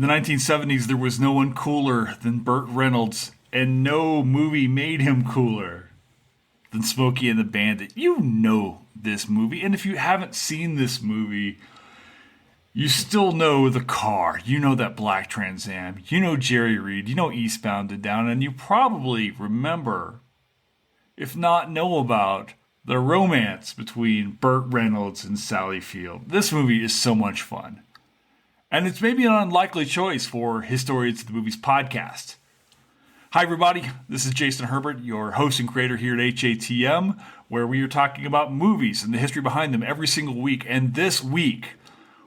In the 1970s, there was no one cooler than Burt Reynolds, and no movie made him cooler than Smokey and the Bandit. You know this movie, and if you haven't seen this movie, you still know the car. You know that black Trans Am. You know Jerry Reed. You know Eastbound and Down, and you probably remember, if not know about, the romance between Burt Reynolds and Sally Field. This movie is so much fun. And it's maybe an unlikely choice for Historians of the Movies podcast. Hi, everybody. This is Jason Herbert, your host and creator here at HATM, where we are talking about movies and the history behind them every single week. And this week,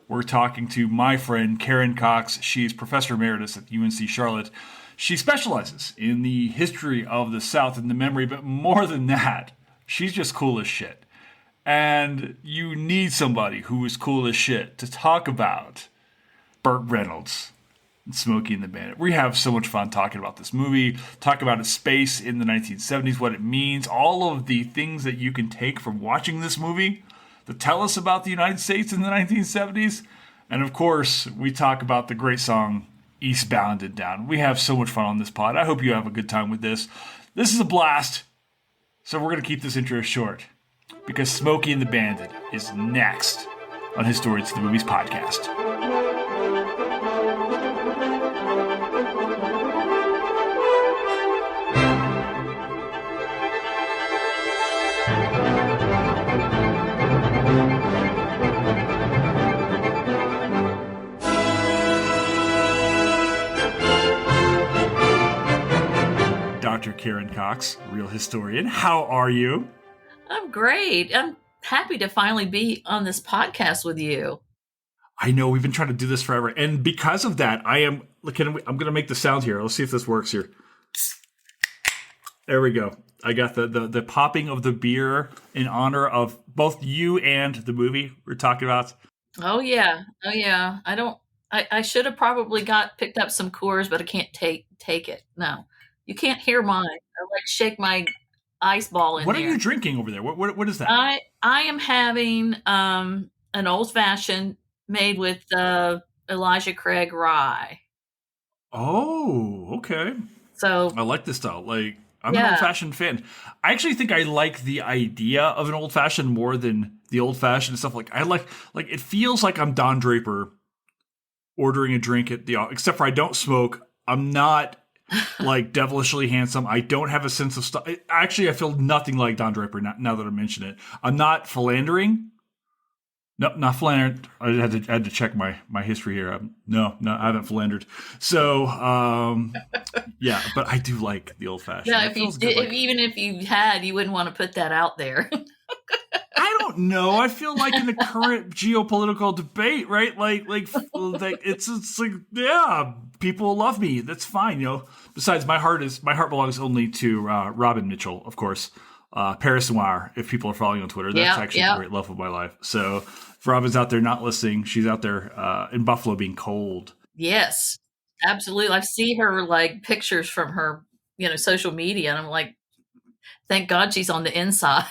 we're talking to my friend Karen Cox. She's professor emeritus at UNC Charlotte. She specializes in the history of the South and the memory, but more than that, she's just cool as shit. And you need somebody who is cool as shit to talk about Burt Reynolds and Smokey and the Bandit. We have so much fun talking about this movie, talk about its space in the 1970s, what it means, all of the things that you can take from watching this movie to tell us about the United States in the 1970s. And of course, we talk about the great song Eastbound and Down. We have so much fun on this pod. I hope you have a good time with this. This is a blast. So we're going to keep this intro short because Smokey and the Bandit is next on Historians of the Movies podcast. Dr. Karen Cox, real historian. How are you? I'm great. I'm happy to finally be on this podcast with you. I know we've been trying to do this forever, and because of that, I'm going to make the sound here. Let's see if this works here. There we go. I got the popping of the beer in honor of both you and the movie we're talking about. Oh yeah. I should have probably picked up some Coors, but I can't take it. No. You can't hear mine. I shake my ice ball in What there. Are you drinking over there? What is that? I am having an old fashioned made with Elijah Craig rye. Oh, okay. So I like this style. I'm an old fashioned fan. I actually think I like the idea of an old fashioned more than the old fashioned stuff. I like it feels like I'm Don Draper ordering a drink at except for I don't smoke. I'm not devilishly handsome. I don't have a sense of stuff. Actually, I feel nothing like Don Draper now that I mention it. I'm not philandering. No, not philandered. I had to check my history here. No, I haven't philandered. So, yeah, but I do like the old fashioned. Yeah, even if you had, you wouldn't want to put that out there. I don't know. I feel like in the current geopolitical debate, right? It's like, yeah, people love me. That's fine, Besides, my heart belongs only to Robin Mitchell, of course. Paris Noir, if people are following on Twitter. That's actually the great love of my life. So if Robin's out there not listening, she's out there in Buffalo being cold. Yes, absolutely. I see her pictures from her, social media, and I'm like, thank God she's on the inside.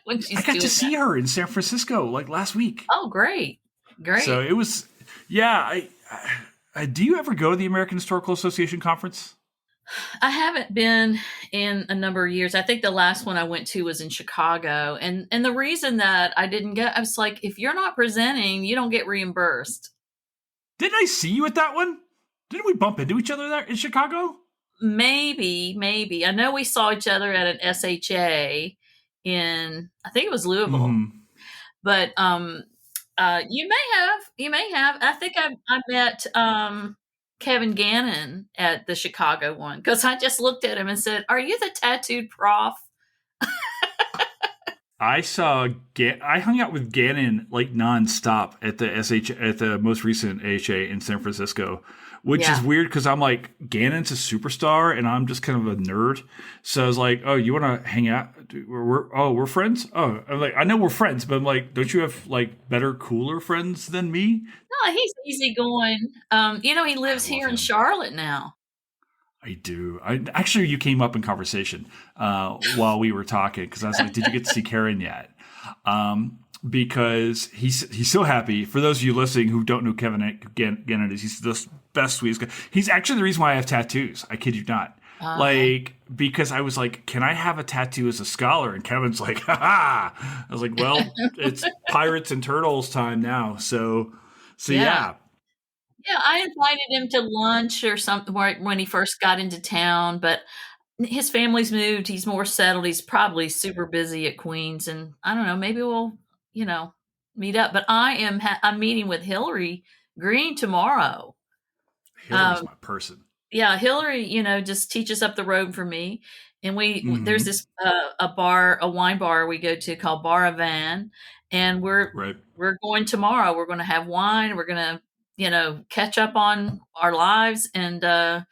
When she's I got to see her in San Francisco last week. Oh, great. So it was, yeah. Do you ever go to the American Historical Association conference? I haven't been in a number of years. I think the last one I went to was in Chicago. And the reason that I didn't go, I was like, if you're not presenting, you don't get reimbursed. Didn't I see you at that one? Didn't we bump into each other there in Chicago? Maybe. I know we saw each other at an SHA in, I think it was Louisville. Mm-hmm. But you may have. I think I met Kevin Gannon at the Chicago one because I just looked at him and said, "Are you the tattooed prof?" I hung out with Gannon nonstop at the most recent AHA in San Francisco, which is weird because I'm like, Gannon's a superstar and I'm just kind of a nerd. So I was like, oh, you want to hang out? We're friends. Oh, I'm like, I know we're friends, but I'm like, don't you have better, cooler friends than me? No, he's easygoing. He lives here in Charlotte now. I do. Actually, you came up in conversation while we were talking because I was like, "Did you get to see Karen yet?" Because he's so happy. For those of you listening who don't know Kevin Gannon is, he's this best, sweetest guy. He's actually the reason why I have tattoos. I kid you not. Uh, Like, because I was like, can I have a tattoo as a scholar? And Kevin's like, ha ha. I was like, well, it's Pirates and Turtles time now. So yeah. yeah. Yeah, I invited him to lunch or something when he first got into town, but his family's moved. He's more settled. He's probably super busy at Queens, and I don't know. Maybe we'll, you know, meet up. But I'm meeting with Hillary Green tomorrow. Hillary's Um, my person. yeah, Hillary, just teaches up the road for me, and there's Hmm. this a wine bar we go to called Bar Van, and Right. we're going tomorrow. We're going to have wine. We're going to catch up on our lives and have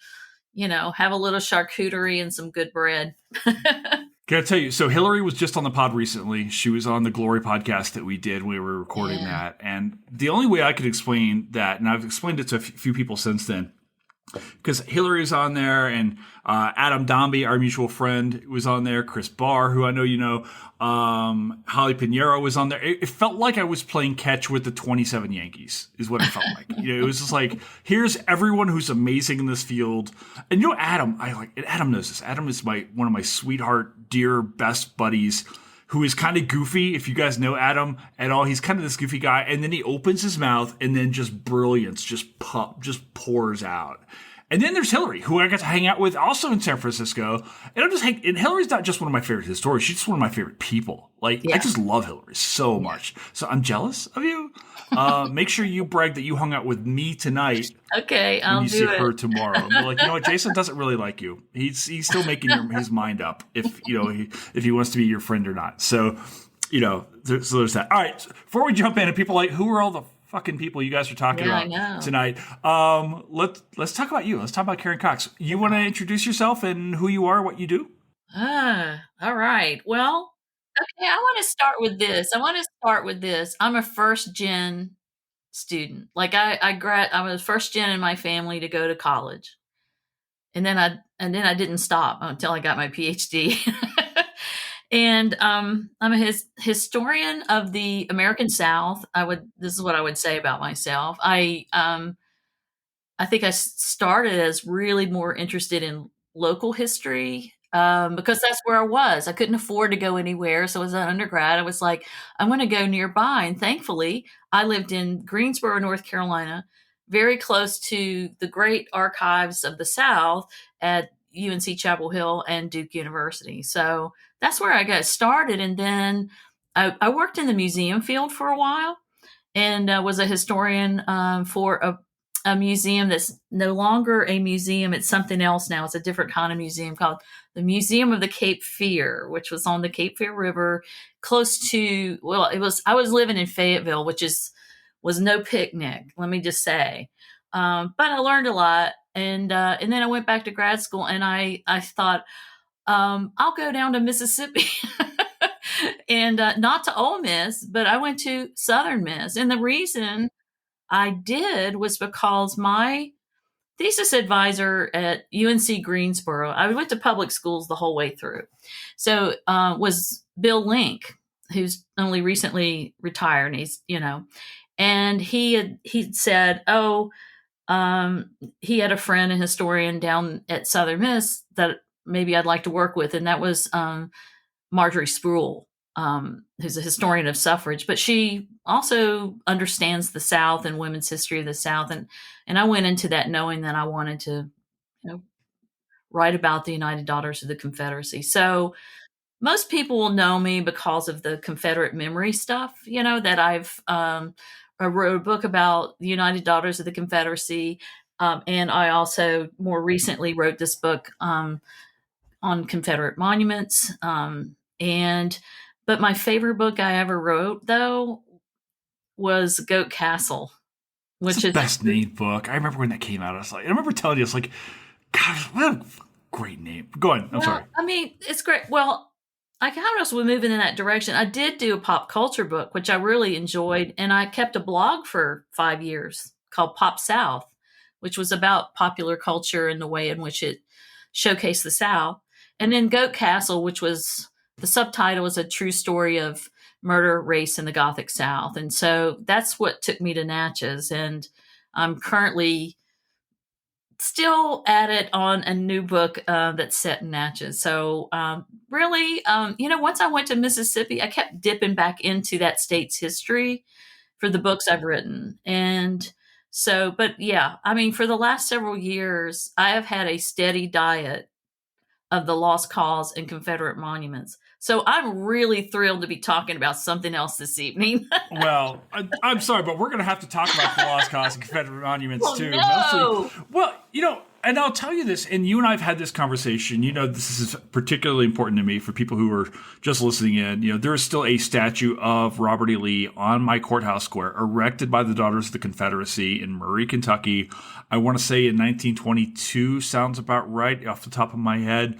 a little charcuterie and some good bread. Can I tell you? So Hillary was just on the pod recently. She was on the Glory podcast that we did. We were recording Yeah. that, and the only way I could explain that, and I've explained it to a few people since then, because Hillary's on there, and Adam Dombey, our mutual friend, was on there. Chris Barr, who I know you know, Holly Pinheiro was on there. It felt like I was playing catch with the 27 Yankees, is what it felt like. It was just like, here's everyone who's amazing in this field, and Adam. Adam knows this. Adam is one of my sweetheart, dear, best buddies, who is kind of goofy. If you guys know Adam at all, he's kind of this goofy guy, and then he opens his mouth, and then just brilliance just pours out. And then there's Hillary, who I got to hang out with also in San Francisco. And Hillary's not just one of my favorite historians; she's just one of my favorite people. Like, I Yeah. just love Hillary so much. So I'm jealous of you. Make sure you brag that you hung out with me tonight Okay, when I'll you see do it. her tomorrow. And be like, you know what, Jason doesn't really like you. He's still making his mind up if he wants to be your friend or not. So so there's that. All right, before we jump in, and people are like, who are all the fucking people you guys are talking Yeah, I about know. tonight? Let's talk about you. Let's talk about Karen Cox. You want to introduce yourself and who you are, what you do? All right. Well, okay, I want to start with this. I'm a first gen student. Like I was first gen in my family to go to college. And then I didn't stop until I got my PhD. And I'm a historian of the American South. This is what I would say about myself. I think I started as really more interested in local history because that's where I was. I couldn't afford to go anywhere. So as an undergrad, I was like, I'm going to go nearby. And thankfully, I lived in Greensboro, North Carolina, very close to the great archives of the South at UNC Chapel Hill and Duke University. So that's where I got started. And then I worked in the museum field for a while and was a historian for a museum that's no longer a museum. It's something else now. It's a different kind of museum called the Museum of the Cape Fear, which was on the Cape Fear River, close to. Well, I was living in Fayetteville, which was no picnic. Let me just say, but I learned a lot, and then I went back to grad school, and I thought I'll go down to Mississippi. And not to Ole Miss, but I went to Southern Miss. And the reason I did was because my thesis advisor at UNC Greensboro, I went to public schools the whole way through. So was Bill Link, who's only recently retired. And and he said, he had a friend, a historian down at Southern Miss that maybe I'd like to work with. And that was Marjorie Sproul, who's a historian of suffrage, but she also understands the South and women's history of the South. And I went into that knowing that I wanted to, write about the United Daughters of the Confederacy. So most people will know me because of the Confederate memory stuff, that I wrote a book about the United Daughters of the Confederacy. And I also more recently wrote this book on Confederate monuments. But my favorite book I ever wrote, though, was Goat Castle, It's which the is best named book. I remember when that came out. I remember telling you, it's like, gosh, what a great name. Go on. I'm sorry. I mean, it's great. Well, I kind of was moving in that direction. I did do a pop culture book, which I really enjoyed, and I kept a blog for 5 years called Pop South, which was about popular culture and the way in which it showcased the South. And then Goat Castle, which was the subtitle was a true story of murder, race, and the Gothic South. And so that's what took me to Natchez. And I'm currently still at it on a new book that's set in Natchez. So really, once I went to Mississippi, I kept dipping back into that state's history for the books I've written. And so, but yeah, I mean, for the last several years, I have had a steady diet of the Lost Cause and Confederate monuments. So I'm really thrilled to be talking about something else this evening. Well, I'm sorry, but we're going to have to talk about the Lost Cause and Confederate monuments too. No! Mostly, well, and I'll tell you this, and you and I have had this conversation. This is particularly important to me for people who are just listening in. There is still a statue of Robert E. Lee on my courthouse square, erected by the Daughters of the Confederacy in Murray, Kentucky. I want to say in 1922, sounds about right off the top of my head.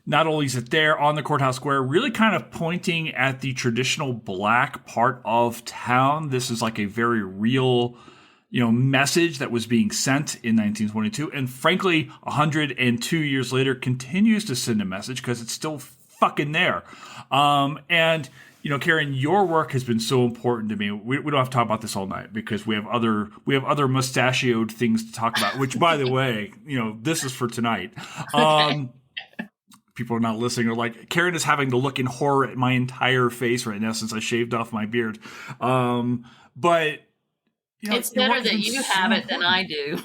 Not only is it there on the courthouse square, really kind of pointing at the traditional black part of town. This is like a very real, message that was being sent in 1922. And frankly, 102 years later, continues to send a message because it's still fucking there. And Karen, your work has been so important to me. We don't have to talk about this all night because we have other mustachioed things to talk about, which, by the way, this is for tonight. Okay. People are not listening are like, Karen is having to look in horror at my entire face right now since I shaved off my beard. But it's better that you have it than I do.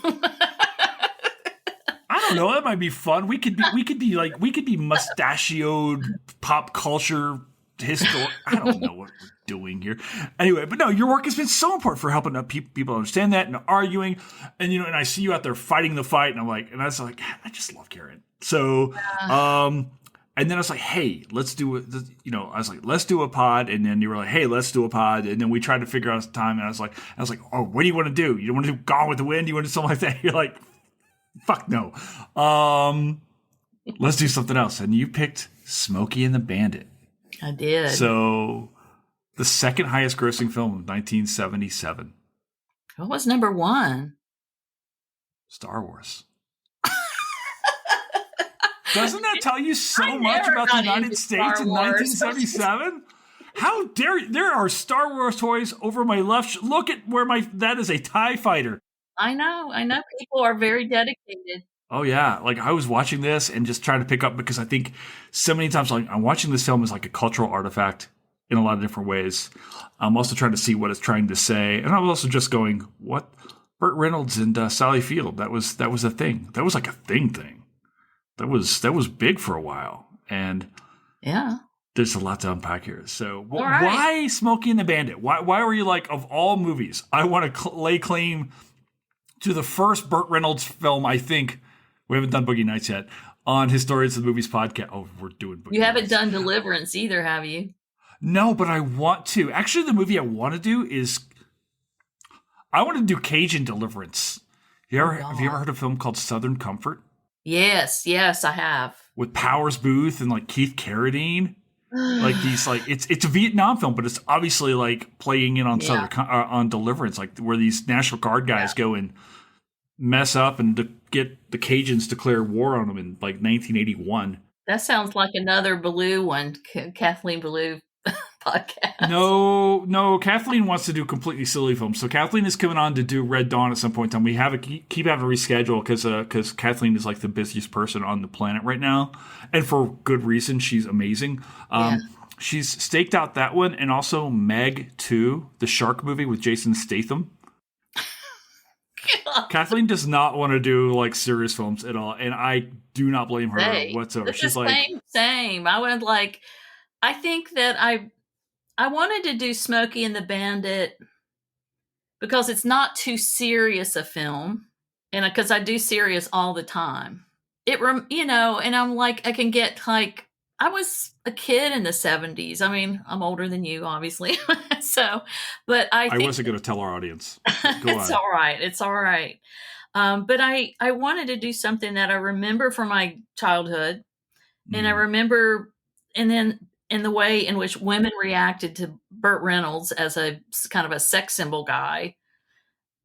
I don't know. That might be fun. We could be mustachioed pop culture history. I don't know what we're doing here. Anyway, but no, your work has been so important for helping people understand that and arguing. And and I see you out there fighting the fight, and I was like, I just love Karen. So, and then I was like, hey, let's do it. I was like, let's do a pod. And then you were like, hey, let's do a pod. And then we tried to figure out the time. And I was like, oh, what do you want to do? You want to do Gone with the Wind? You want to do something like that? You're like, fuck no. Let's do something else. And you picked Smokey and the Bandit. I did. So the second highest grossing film of 1977. What was number one? Star Wars. Doesn't that tell you so much about the United States in 1977? How dare you? There are Star Wars toys over my left. Look at where that is a TIE fighter. I know. People are very dedicated. Oh yeah. Like I was watching this and just trying to pick up because I think so many times I'm watching this film as like a cultural artifact in a lot of different ways. I'm also trying to see what it's trying to say. And I'm also just going, what? Burt Reynolds and Sally Field. That was a thing. That was like a thing. That was big for a while, and yeah, there's a lot to unpack here. So, why Smokey and the Bandit? Why were you like, of all movies, I want to lay claim to the first Burt Reynolds film? I think we haven't done Boogie Nights yet on Historians of the Movies podcast. Oh, we're doing Boogie You haven't Nights. done Deliverance either, have you? No, but I want to. Actually, the movie I want to do is I want to do Cajun Deliverance. Have you ever heard of a film called Southern Comfort? Yes, I have. With Powers Booth and like Keith Carradine, like these, like it's a Vietnam film, but it's obviously like playing in on on Deliverance, like where these National Guard guys go and mess up and get the Cajuns declare war on them in like 1981. That sounds like another Ballou one, Kathleen Ballou podcast. No, Kathleen wants to do completely silly films. So Kathleen is coming on to do Red Dawn at some point in time. We have keep having to reschedule because Kathleen is like the busiest person on the planet right now, and for good reason. She's amazing. She's staked out that one, and also Meg 2, the shark movie with Jason Statham. Kathleen does not want to do like serious films at all, and I do not blame her whatsoever. She's like same. I think that I wanted to do Smokey and the Bandit because it's not too serious a film, and because I do serious all the time. And I'm like, I can get like, I was a kid in the 70s. I mean, I'm older than you, obviously. But I wasn't going to tell our audience. It's all right. It's all right. But I wanted to do something that I remember from my childhood, and I remember, and then in the way in which women reacted to Burt Reynolds as a kind of a sex symbol guy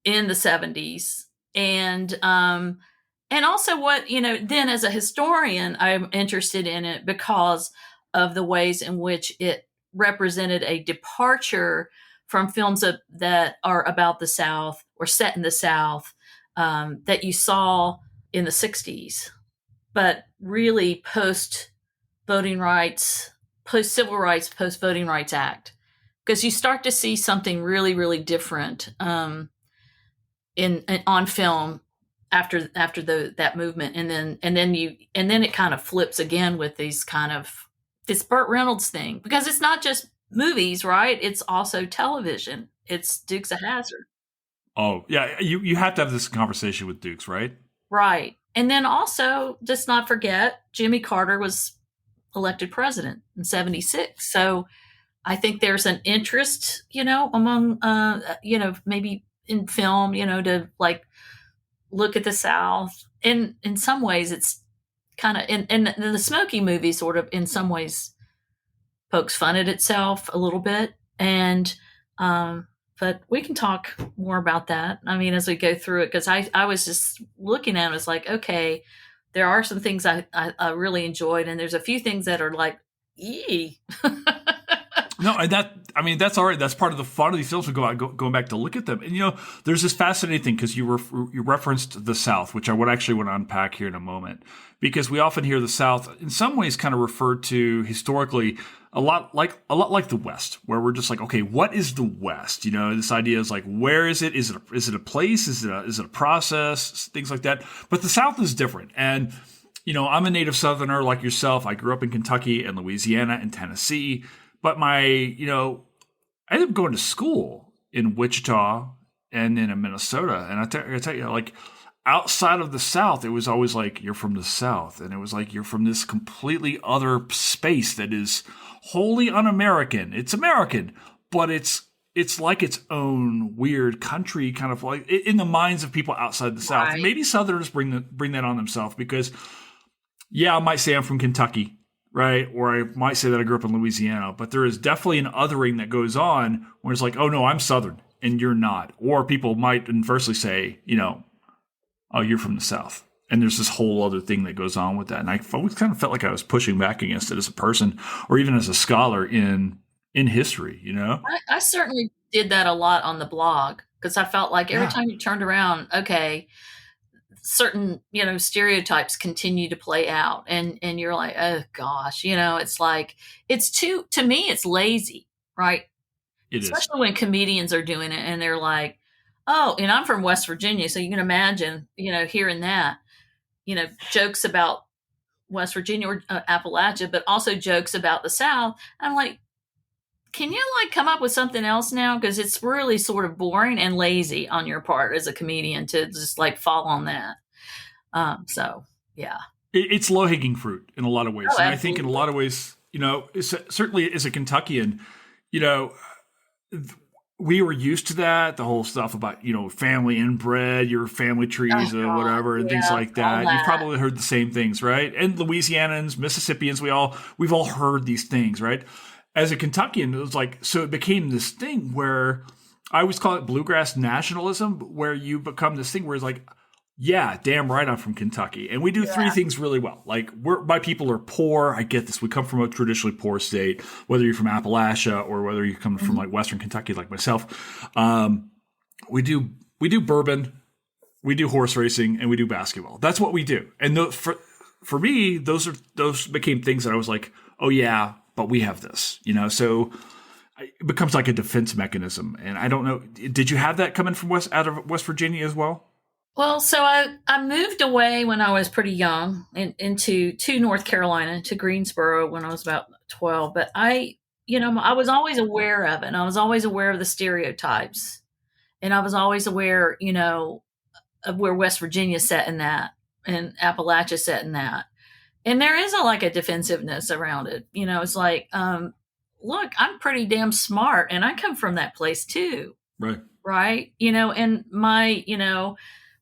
in the 70s. And also what, then as a historian, I'm interested in it because of the ways in which it represented a departure from films that are about the South or set in the South, that you saw in the 60s, but really post voting rights, post civil rights, post voting rights act, because you start to see something really, really different in on film after that movement, and then it kind of flips again with these kind of this Burt Reynolds thing, because it's not just movies, right? It's also television. It's Dukes of Hazzard, Oh, yeah. You have to have this conversation with Dukes, right? right? And then also, just not forget, Jimmy Carter was elected president in '76. So I think there's an interest, among, maybe in film, to like look at the South. And in some ways, it's kind of, and the Smokey movie sort of, in some ways, pokes fun at itself a little bit. And, but we can talk more about that. I mean, as we go through it, because I was just looking at it, it's like, okay, there are some things I really enjoyed, and there's a few things that are like, yee. No, and that's all right. That's part of the fun of these films. We going back to look at them, and there's this fascinating thing because you referenced the South, which I would actually want to unpack here in a moment, because we often hear the South in some ways kind of referred to historically a lot like the West, where we're just like, okay, what is the West? This idea is like, where is it? Is it a place? Is it a process? Things like that. But the South is different, and I'm a native Southerner like yourself. I grew up in Kentucky and Louisiana and Tennessee. But I ended up going to school in Wichita and in Minnesota. And I tell you, like, outside of the South, it was always like, you're from the South. And it was like, you're from this completely other space that is wholly un-American. It's American, but it's like its own weird country, kind of like in the minds of people outside the South. Right. And maybe Southerners bring that on themselves because, I might say I'm from Kentucky. Right? Or I might say that I grew up in Louisiana, but there is definitely an othering that goes on where it's like, oh no, I'm Southern and you're not. Or people might inversely say, oh, you're from the South. And there's this whole other thing that goes on with that. And I always kind of felt like I was pushing back against it as a person or even as a scholar in history, I certainly did that a lot on the blog, because I felt like every time you turned around, okay, certain stereotypes continue to play out, and you're like, oh gosh, it's like, to me it's lazy, right? Especially when comedians are doing it and they're like, oh, and I'm from West Virginia, so you can imagine hearing that, jokes about West Virginia or Appalachia, but also jokes about the South. I'm like, can you come up with something else now, because it's really sort of boring and lazy on your part as a comedian to just fall on that. So yeah, it's low hanging fruit in a lot of ways, and I think in a lot of ways, certainly as a Kentuckian, we were used to that, the whole stuff about family inbred, your family trees or whatever, and things like that. You've probably heard the same things, right? And Louisianans, Mississippians, we've all heard these things, right? As a Kentuckian, it was like, so it became this thing where I always call it bluegrass nationalism, where you become this thing where it's like, yeah, damn right, I'm from Kentucky. And we do three things really well. Like, my people are poor. I get this. We come from a traditionally poor state, whether you're from Appalachia or whether you're coming from Western Kentucky like myself. We do bourbon, we do horse racing, and we do basketball. That's what we do. And for me, those became things that I was like, oh yeah, but we have this, so it becomes like a defense mechanism. And I don't know, did you have that coming from out of West Virginia as well? Well, so I moved away when I was pretty young into North Carolina, to Greensboro, when I was about 12. But I was always aware of it. And I was always aware of the stereotypes. And I was always aware, of where West Virginia set in that and Appalachia set in that. And there is a defensiveness around it. It's like, look, I'm pretty damn smart and I come from that place too. Right. Right. And my,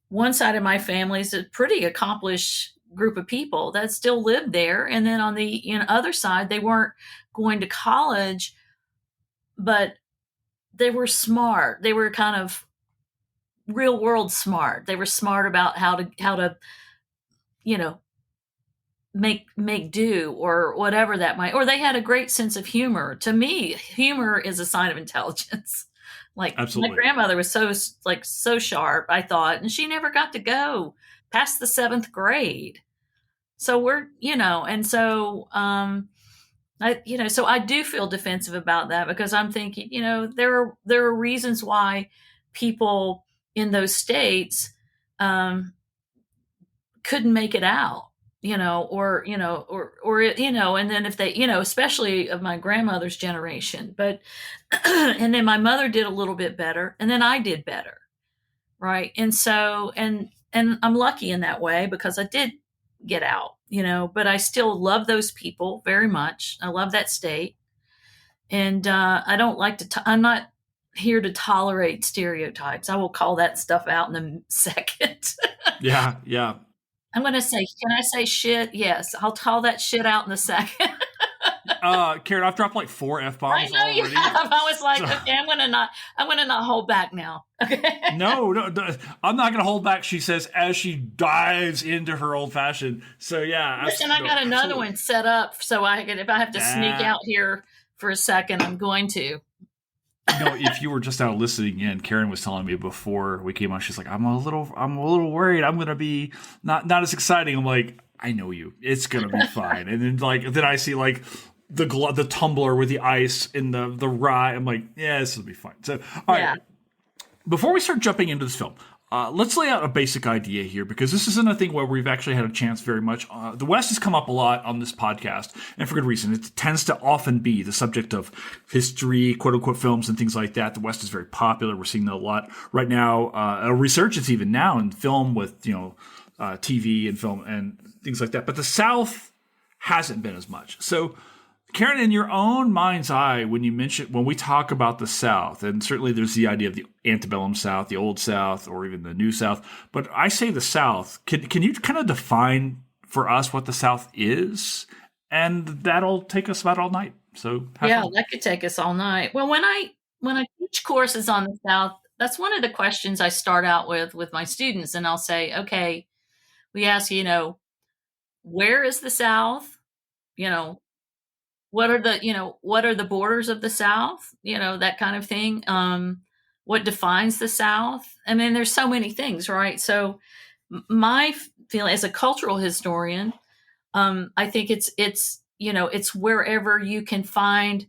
one side of my family is a pretty accomplished group of people that still lived there. And then on the other side, they weren't going to college, but they were smart. They were kind of real world smart. They were smart about how to make do, or whatever that might, or they had a great sense of humor. To me, humor is a sign of intelligence. Like my Absolutely. grandmother was so sharp, I thought, and she never got to go past the 7th grade. So we're, and so so I do feel defensive about that because I'm thinking, there are reasons why people in those states um, couldn't make it out, and then if they, especially of my grandmother's generation, but and then my mother did a little bit better, and then I did better, right? And so and I'm lucky in that way because I did get out, but I still love those people very much. I love that state, and I don't like I'm not here to tolerate stereotypes. I will call that stuff out in a second. Yeah, yeah. I'm going to say, can I say shit? Yes, I'll call that shit out in a second. Karen, I've dropped like 4 F I bombs know you already. have. I was like, So, okay, I'm gonna not hold back now. Okay. no, I'm not going to hold back. She says as she dives into her old fashioned. So yeah, Listen, I got another absolutely. one set up so if I have to sneak Nah. out here for a second, I'm going to. If you were just out listening in, Karen was telling me before we came on. She's like, I'm a little worried. I'm going to be not as exciting. I'm like, I know you. It's going to be fine. And then I see like the tumbler with the ice and the rye. I'm like, yeah, this will be fine. So all Yeah. right. Before we start jumping into this film, let's lay out a basic idea here because this isn't a thing where we've actually had a chance very much. The West has come up a lot on this podcast, and for good reason. It tends to often be the subject of history, quote unquote, films and things like that. The West is very popular. We're seeing that a lot right now. A resurgence even now in film with TV and film and things like that. But the South hasn't been as much. So Karen, in your own mind's eye, when we talk about the South, and certainly there's the idea of the antebellum South, the old South, or even the new South, but I say the South. Can you kind of define for us what the South is? And that'll take us about all night. So have Yeah, fun. that could take us all night. Well, when I teach courses on the South, that's one of the questions I start out with my students, and I'll say, okay, we ask, where is the South? You know, what are the borders of the South? That kind of thing. What defines the South? I mean, there's so many things, right? So my feeling as a cultural historian, I think it's wherever you can find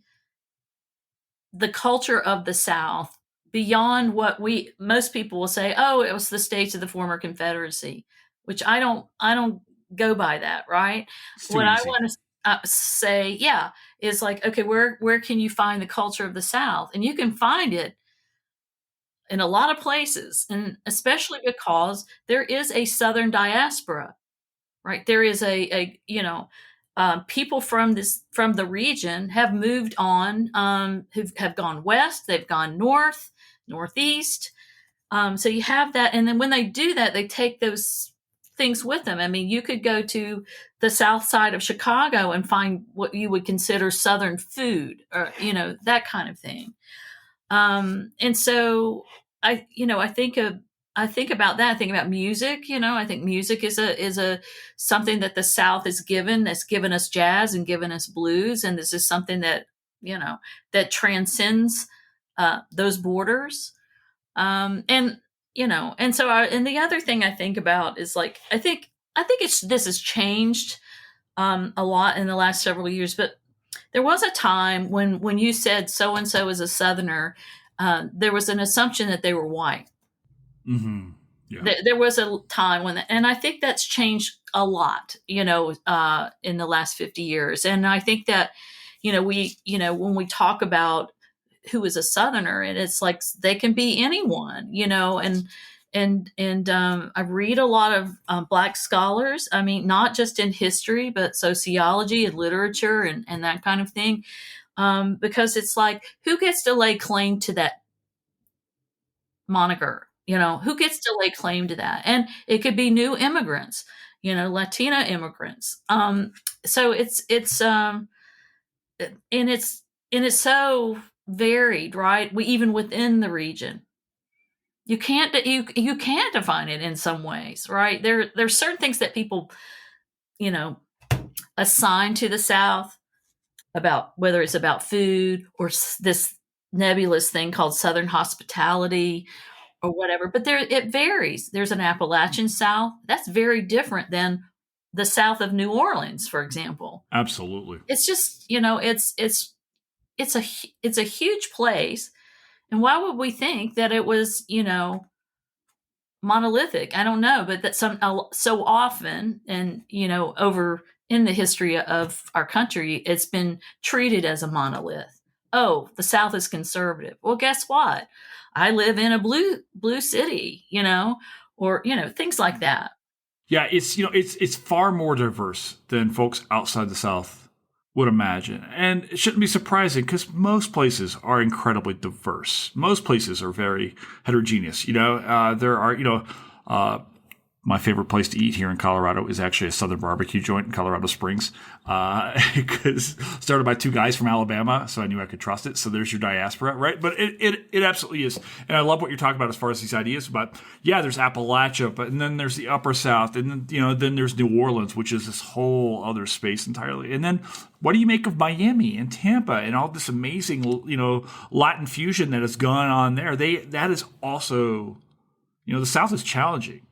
the culture of the South beyond what most people will say, oh, it was the states of the former Confederacy, which I don't go by that, right? It's too What I easy. want to say, yeah, is like, okay, where can you find the culture of the South? And you can find it in a lot of places, and especially because there is a Southern diaspora, right? There is people from the region have moved on, who have gone west, they've gone north, northeast. So you have that, and then when they do that, they take those things with them. I mean, you could go to the south side of Chicago and find what you would consider Southern food, or that kind of thing. And so I think about that. I think about music. I think music is a something that the South has given. That's given us jazz and given us blues, and this is something that that transcends those borders. And and the other thing I think about is like I think this has changed a lot in the last several years, but there was a time when you said so and so is a Southerner, there was an assumption that they were white. Mm-hmm. Yeah. There was a time and I think that's changed a lot, in the last 50 years. And I think that, when we talk about who is a Southerner, and it's like they can be anyone, and I read a lot of Black scholars. I mean, not just in history, but sociology and literature and that kind of thing, because it's like who gets to lay claim to that moniker? Who gets to lay claim to that? And it could be new immigrants, Latina immigrants. So it's so varied, right? Even within the region, you can't define it in some ways, right? There's certain things that people you know assign to the South about whether it's about food or this nebulous thing called Southern hospitality or whatever. But there, it varies. There's an Appalachian South that's very different than the South of New Orleans, for example. Absolutely. It's just, it's a huge place, and why would we think that it was, monolithic? I don't know, but that so often, and over in the history of our country, it's been treated as a monolith. Oh, the South is conservative. Well, guess what? I live in a blue city, or things like that. Yeah, it's far more diverse than folks outside the South would imagine. And it shouldn't be surprising because most places are incredibly diverse. Most places are very heterogeneous. There are, my favorite place to eat here in Colorado is actually a Southern barbecue joint in Colorado Springs, because started by two guys from Alabama, so I knew I could trust it. So there's your diaspora, right? But it absolutely is, and I love what you're talking about as far as these ideas. But yeah, there's Appalachia, and then there's the Upper South, and then there's New Orleans, which is this whole other space entirely. And then what do you make of Miami and Tampa and all this amazing, Latin fusion that has gone on there? That is also, the South is challenging.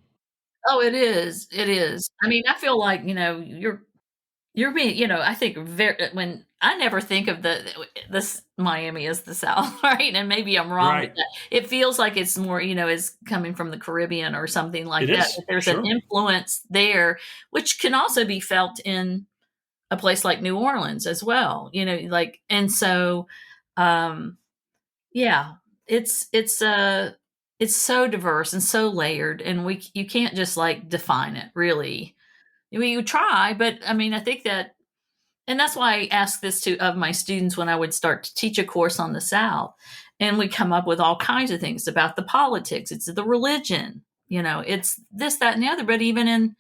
Oh, it is. It is. I mean, I feel like, you're being, I think when I never think of this Miami as the South, right? And maybe I'm wrong with that. It feels like it's more, is coming from the Caribbean or something like that. But there's an influence there, which can also be felt in a place like New Orleans as well, and so, yeah, it's so diverse and so layered, and you can't just define it really. I mean, you try, but I mean, I think that, and that's why I ask this of my students when I would start to teach a course on the South, and we come up with all kinds of things about the politics, it's the religion, it's this, that, and the other. But even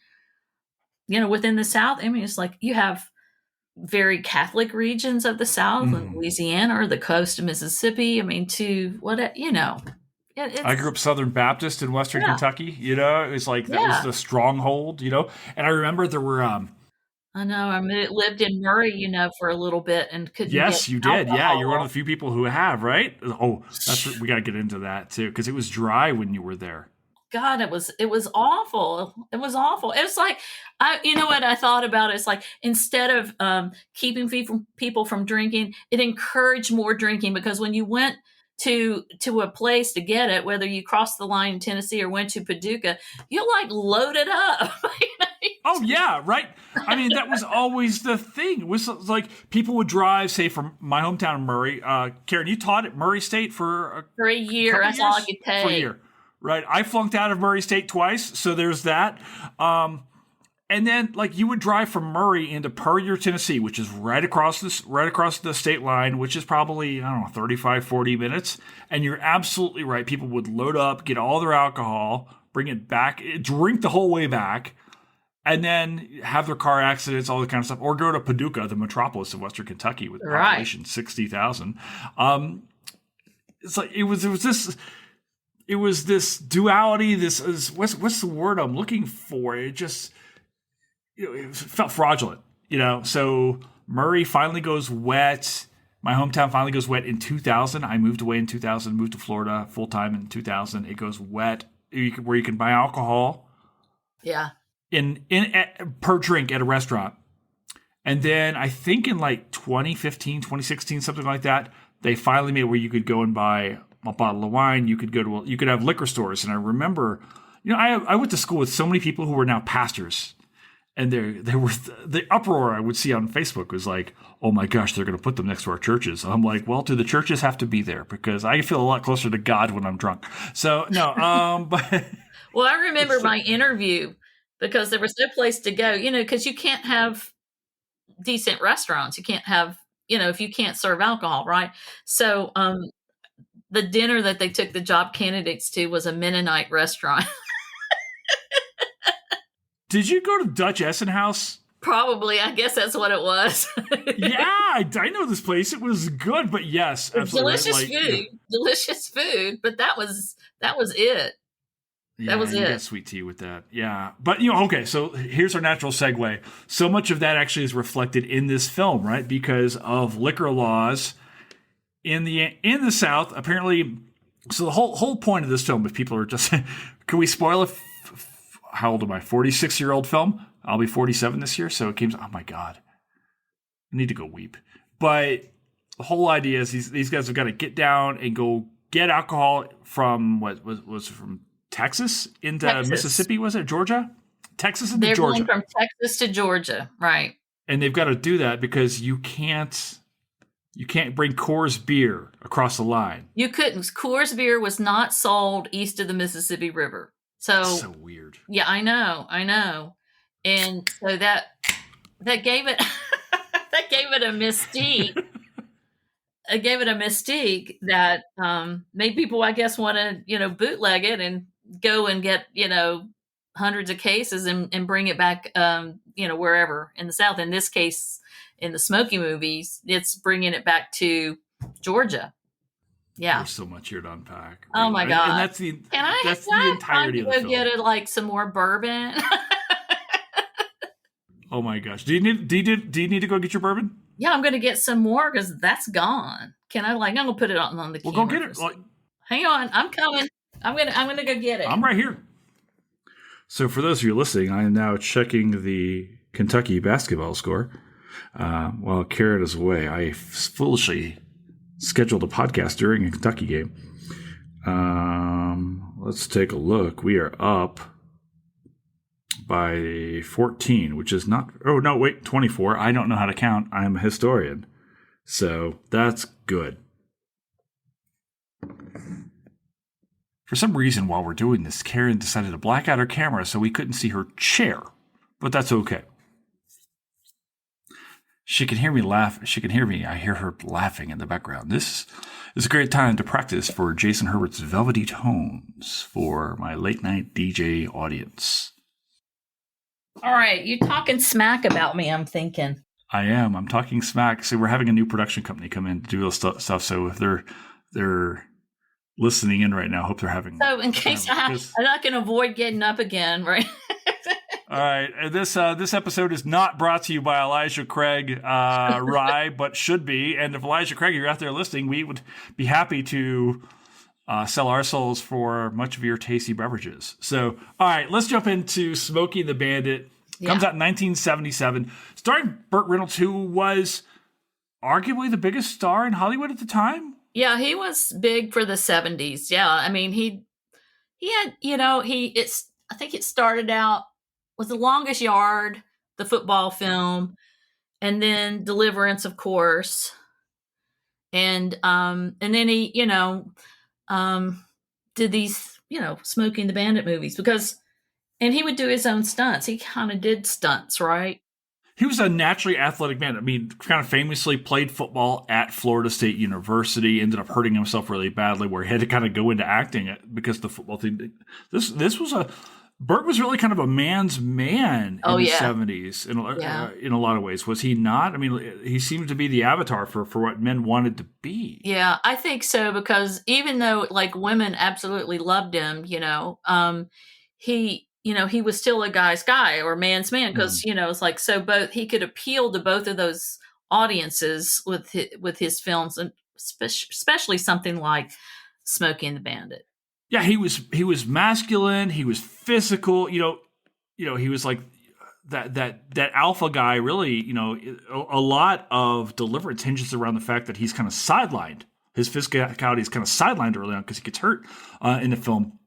in, within the South, I mean, it's like you have very Catholic regions of the South, and Louisiana or the coast of Mississippi. I mean, I grew up Southern Baptist in Western Kentucky. It was like that was the stronghold. And I remember there were. I know. I lived in Murray, for a little bit, and couldn't. Yes, you did. Alcohol. Yeah, you're one of the few people who have, right? Oh, we got to get into that too, because it was dry when you were there. God, it was awful. It was awful. It was like, what I thought about it is like, instead of keeping people from drinking, it encouraged more drinking, because when you went to a place to get it, whether you crossed the line in Tennessee or went to Paducah, you loaded up. Oh yeah, right. I mean, that was always the thing. It was like people would drive, say, from my hometown, Murray. Karen, you taught at Murray State for a year. That's all I could take. For a year, right? I flunked out of Murray State twice, so there's that. And then, you would drive from Murray into Puryear, Tennessee, which is right across the state line, which is probably, 35, 40 minutes. And you're absolutely right. People would load up, get all their alcohol, bring it back, drink the whole way back, and then have their car accidents, all that kind of stuff, or go to Paducah, the metropolis of Western Kentucky, with population 60,000. It's like it was this duality. This is what's the word I'm looking for? It just. It felt fraudulent, So Murray finally goes wet. My hometown finally goes wet in 2000. I moved away in 2000, moved to Florida full time in 2000. It goes wet where you can buy alcohol. Yeah. Per drink at a restaurant. And then I think in 2015, 2016, something like that, they finally made where you could go and buy a bottle of wine. You could you could have liquor stores. And I remember, I went to school with so many people who were now pastors. And there were the uproar I would see on Facebook was like, oh my gosh, they're going to put them next to our churches. I'm like, well, do the churches have to be there? Because I feel a lot closer to God when I'm drunk. So no, but. Well, I remember my interview, because there was no place to go, because you can't have decent restaurants. You can't have, if you can't serve alcohol, right? So the dinner that they took the job candidates to was a Mennonite restaurant. Did you go to Dutch Essen House? Probably. I guess that's what it was. Yeah, I know this place. It was good, but yes, absolutely. Delicious food. But that was it. Yeah, that was you it. Got sweet tea with that. Yeah. But, okay, so here's our natural segue. So much of that actually is reflected in this film, right? Because of liquor laws in the South, apparently. So the whole point of this film, if people are just, can we spoil it? How old am I? 46-year-old film. I'll be 47 this year. So it came. Oh my god, I need to go weep. But the whole idea is these guys have got to get down and go get alcohol from what was from Texas into Mississippi. Was it Georgia? Texas into Georgia. They're going from Texas to Georgia, right? And they've got to do that because you can't bring Coors beer across the line. You couldn't. Coors beer was not sold east of the Mississippi River. So weird. Yeah, I know. And so that gave it that gave it a mystique. It gave it a mystique that made people, I guess, want to, bootleg it and go and get, hundreds of cases and bring it back, wherever in the South. In this case, in the Smokey movies, it's bringing it back to Georgia. Yeah. There's so much here to unpack. Oh my God. And that's the entirety of the film. Get like some more bourbon. Oh my gosh. Do you need to go get your bourbon? Yeah, I'm going to get some more because that's gone. Can I I'm going to put it on the camera. Well, go get it. Hang on. I'm coming. I'm going to go get it. I'm right here. So for those of you listening, I am now checking the Kentucky basketball score. While Karen is away, I foolishly scheduled a podcast during a Kentucky game. Let's take a look. We are up by 14, which is not... Oh, no, wait, 24. I don't know how to count. I'm a historian. So that's good. For some reason, while we're doing this, Karen decided to black out her camera so we couldn't see her chair. But that's okay. She can hear me laugh. She can hear me. I hear her laughing in the background. This is a great time to practice for Jason Herbert's velvety tones for my late night DJ audience. All right. You talking smack about me, I'm thinking. I am. I'm talking smack. So we're having a new production company come in to do this stuff. So if they're listening in right now, I hope they're having... So in case I'm not going to avoid getting up again, right? All right. This episode is not brought to you by Elijah Craig Rye, but should be. And if Elijah Craig, you're out there listening, we would be happy to sell our souls for much of your tasty beverages. So, all right, let's jump into Smokey and the Bandit. Comes out in 1977. Starring Burt Reynolds, who was arguably the biggest star in Hollywood at the time. Yeah, he was big for the 70s. Yeah, I mean, he had, I think it started out with The Longest Yard, the football film, and then Deliverance, of course. And then he, did these, Smokey and the Bandit movies and he would do his own stunts. He kind of did stunts, right? He was a naturally athletic man. I mean, kind of famously played football at Florida State University, ended up hurting himself really badly where he had to kind of go into acting because the football thing. Burt was really kind of a man's man in the 70s in a lot of ways. Was he not? I mean, he seemed to be the avatar for what men wanted to be. Yeah, I think so, because even though women absolutely loved him, he was still a guy's guy or man's man because, it's both he could appeal to both of those audiences with his films, and especially something like Smokey and the Bandit. Yeah, he was masculine. He was physical. He was like that alpha guy. Really, a lot of Deliverance hinges around the fact that he's kind of sidelined. His physicality is kind of sidelined early on because he gets hurt in the film.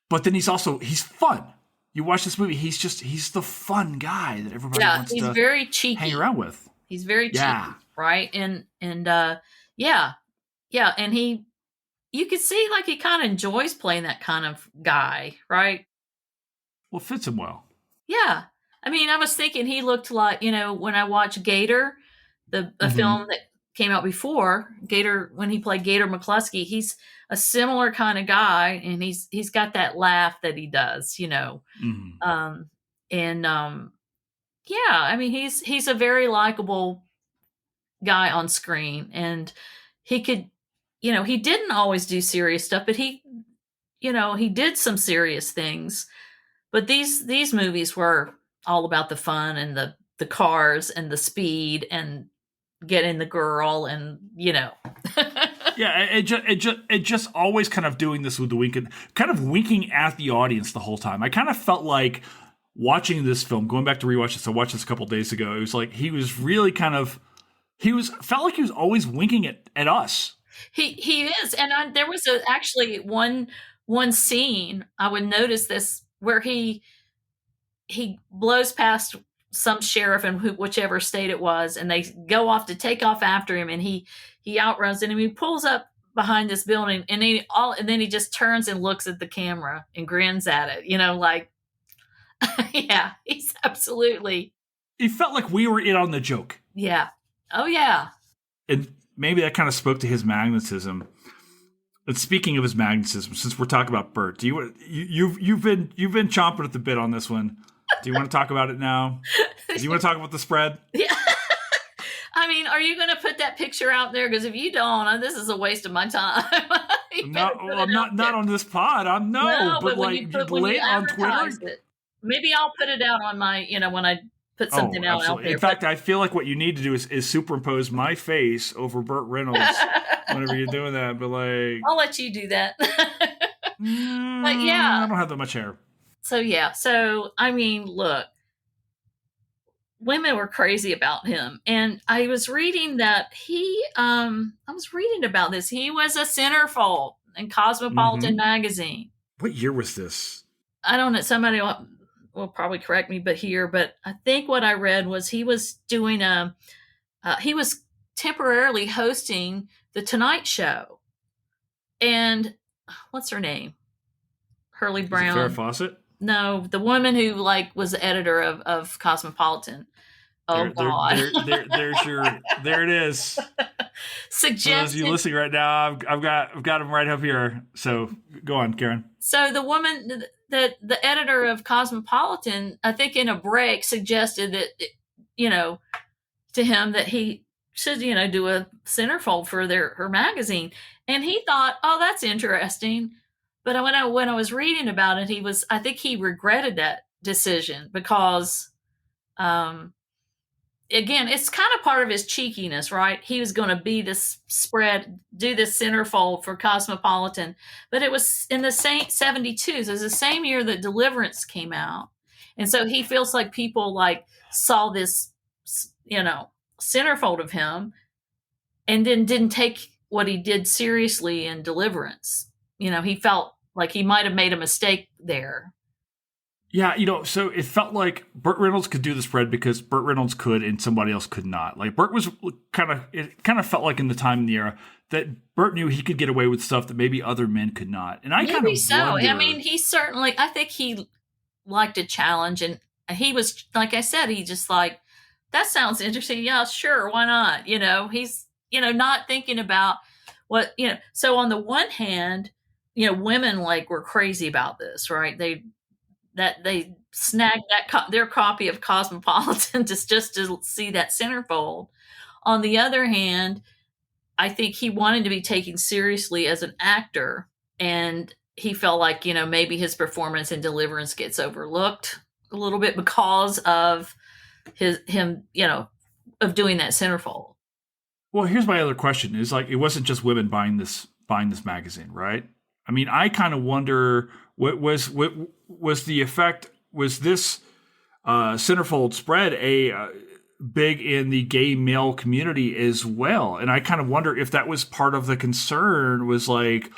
But then he's fun. You watch this movie, he's the fun guy that everybody wants to very cheeky. Hang around with. He's very cheeky, right? And and he. You could see he kind of enjoys playing that kind of guy, right? Well, fits him well. Yeah. I mean, I was thinking he looked like, when I watched Gator, the film that came out before, Gator, when he played Gator McCluskey, he's a similar kind of guy, and he's got that laugh that he does, I mean, he's a very likable guy on screen, and he could, he didn't always do serious stuff, but he did some serious things. But these movies were all about the fun and the cars and the speed and getting the girl, and Yeah, it just always kind of doing this with the wink, and kind of winking at the audience the whole time. I kind of felt like watching this film, going back to rewatch this. I watched this a couple days ago. It was like he was really felt like he was always winking at us. He is, and there was actually one scene I would notice this where he blows past some sheriff in whichever state it was, and they go off to take off after him, and he outruns it, and he pulls up behind this building, and then he just turns and looks at the camera and grins at it, like, yeah, he's absolutely. It felt like we were in on the joke. Yeah. Oh yeah. And maybe that kind of spoke to his magnetism. And speaking of his magnetism, since we're talking about Burt, you've been chomping at the bit on this one. Do you want to talk about it now? Do you want to talk about the spread? Yeah. I mean, are you going to put that picture out there? Because if you don't, this is a waste of my time. Not on this pod. But like when you on Twitter. It. Maybe I'll put it out on my, when I put something out there. In fact, I feel like what you need to do is superimpose my face over Burt Reynolds whenever you're doing that. But like, I'll let you do that. But yeah, I don't have that much hair. So yeah, I mean, look, women were crazy about him, and I was reading that I was reading about this. He was a centerfold in Cosmopolitan magazine. What year was this? I don't know. Somebody will probably correct me, but I think what I read was he was doing he was temporarily hosting the Tonight Show, and what's her name? Hurley Brown. Farrah Fawcett? No, the woman who was the editor of Cosmopolitan. Oh God! There it is. Suggested. For those of you listening right now, I've got him right up here. So go on, Karen. So the woman, the editor of Cosmopolitan, I think in a break suggested that to him that he should do a centerfold for her magazine, and he thought, oh, that's interesting. But when I was reading about it, I think he regretted that decision because, again, it's kind of part of his cheekiness, right? He was going to be this do this centerfold for Cosmopolitan, but it was in the same 72. So it was the same year that Deliverance came out. And so he feels like people saw this, centerfold of him and then didn't take what he did seriously in Deliverance. He felt like he might have made a mistake there. Yeah, so it felt like Burt Reynolds could do the spread because Burt Reynolds could and somebody else could not. Like Burt was it kind of felt like in the time in the era that Burt knew he could get away with stuff that maybe other men could not. And I kind of so. wonder, I mean, I think he liked a challenge, and he was, like I said, he just like, that sounds interesting. Yeah, sure, why not? He's, not thinking about what, so on the one hand, women were crazy about this, right? They snagged their copy of Cosmopolitan just to see that centerfold. On the other hand, I think he wanted to be taken seriously as an actor, and he felt like, maybe his performance in Deliverance gets overlooked a little bit because of him, of doing that centerfold. Well, here's my other question: is like, it wasn't just women buying this magazine, right? I mean, I kind of wonder what was the effect? Was this centerfold spread big in the gay male community as well? And I kind of wonder if that was part of the concern, was like,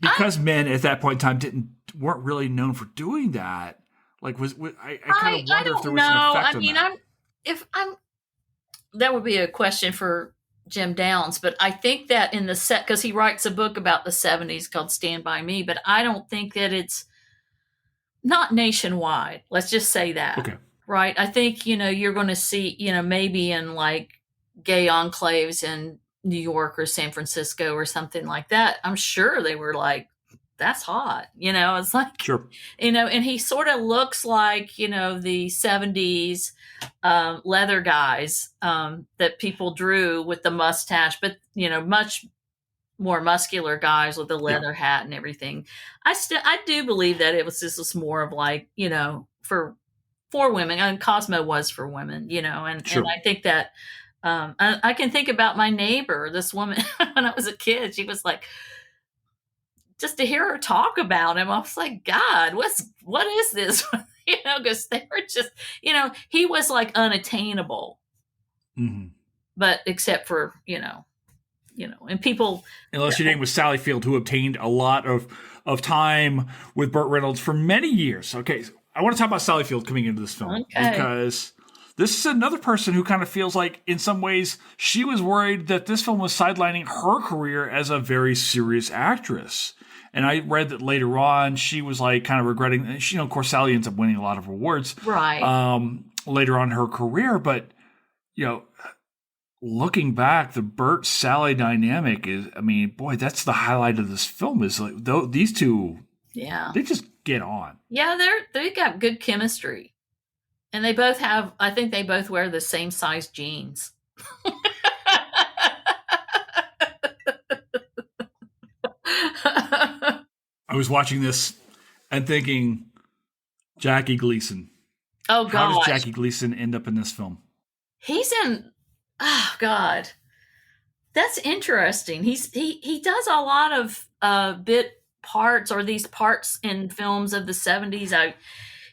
because men at that point in time weren't really known for doing that. Like, I kind of wonder if there was an effect on that. That would be a question for Jim Downs, but I think that in the set, because he writes a book about the 70s called Stand By Me, but I don't think that it's not nationwide. Let's just say that. Okay. Right. I think, you're going to see, maybe in gay enclaves in New York or San Francisco or something like that. I'm sure they were like, that's hot. It's like, sure. And he sort of looks like, the 70s leather guys that people drew with the mustache, but, much more muscular guys with the leather hat and everything. I do believe that this was more of for women, and Cosmo was for women, and, sure. and I think that I can think about my neighbor, this woman, when I was a kid. She was like, just to hear her talk about him, I was like, God, what is this? Because they were just, he was like unattainable, Mm-hmm. but except for, and people. Unless your name was Sally Field, who obtained a lot of time with Burt Reynolds for many years. Okay, so I want to talk about Sally Field coming into this film because this is another person who kind of feels like, in some ways, she was worried that this film was sidelining her career as a very serious actress. And I read that later on, she was like kind of regretting. She, of course, Sally ends up winning a lot of awards, right? Later on in her career, but looking back, the Burt Sally dynamic is, I mean, boy, that's the highlight of this film. Is like these two, they just get on. Yeah, they got good chemistry, and they both have. I think they both wear the same size jeans. I was watching this and thinking, Jackie Gleason. Oh, God. How does Jackie Gleason end up in this film? He's in, oh, God. That's interesting. He does a lot of bit parts, or these parts in films of the 70s.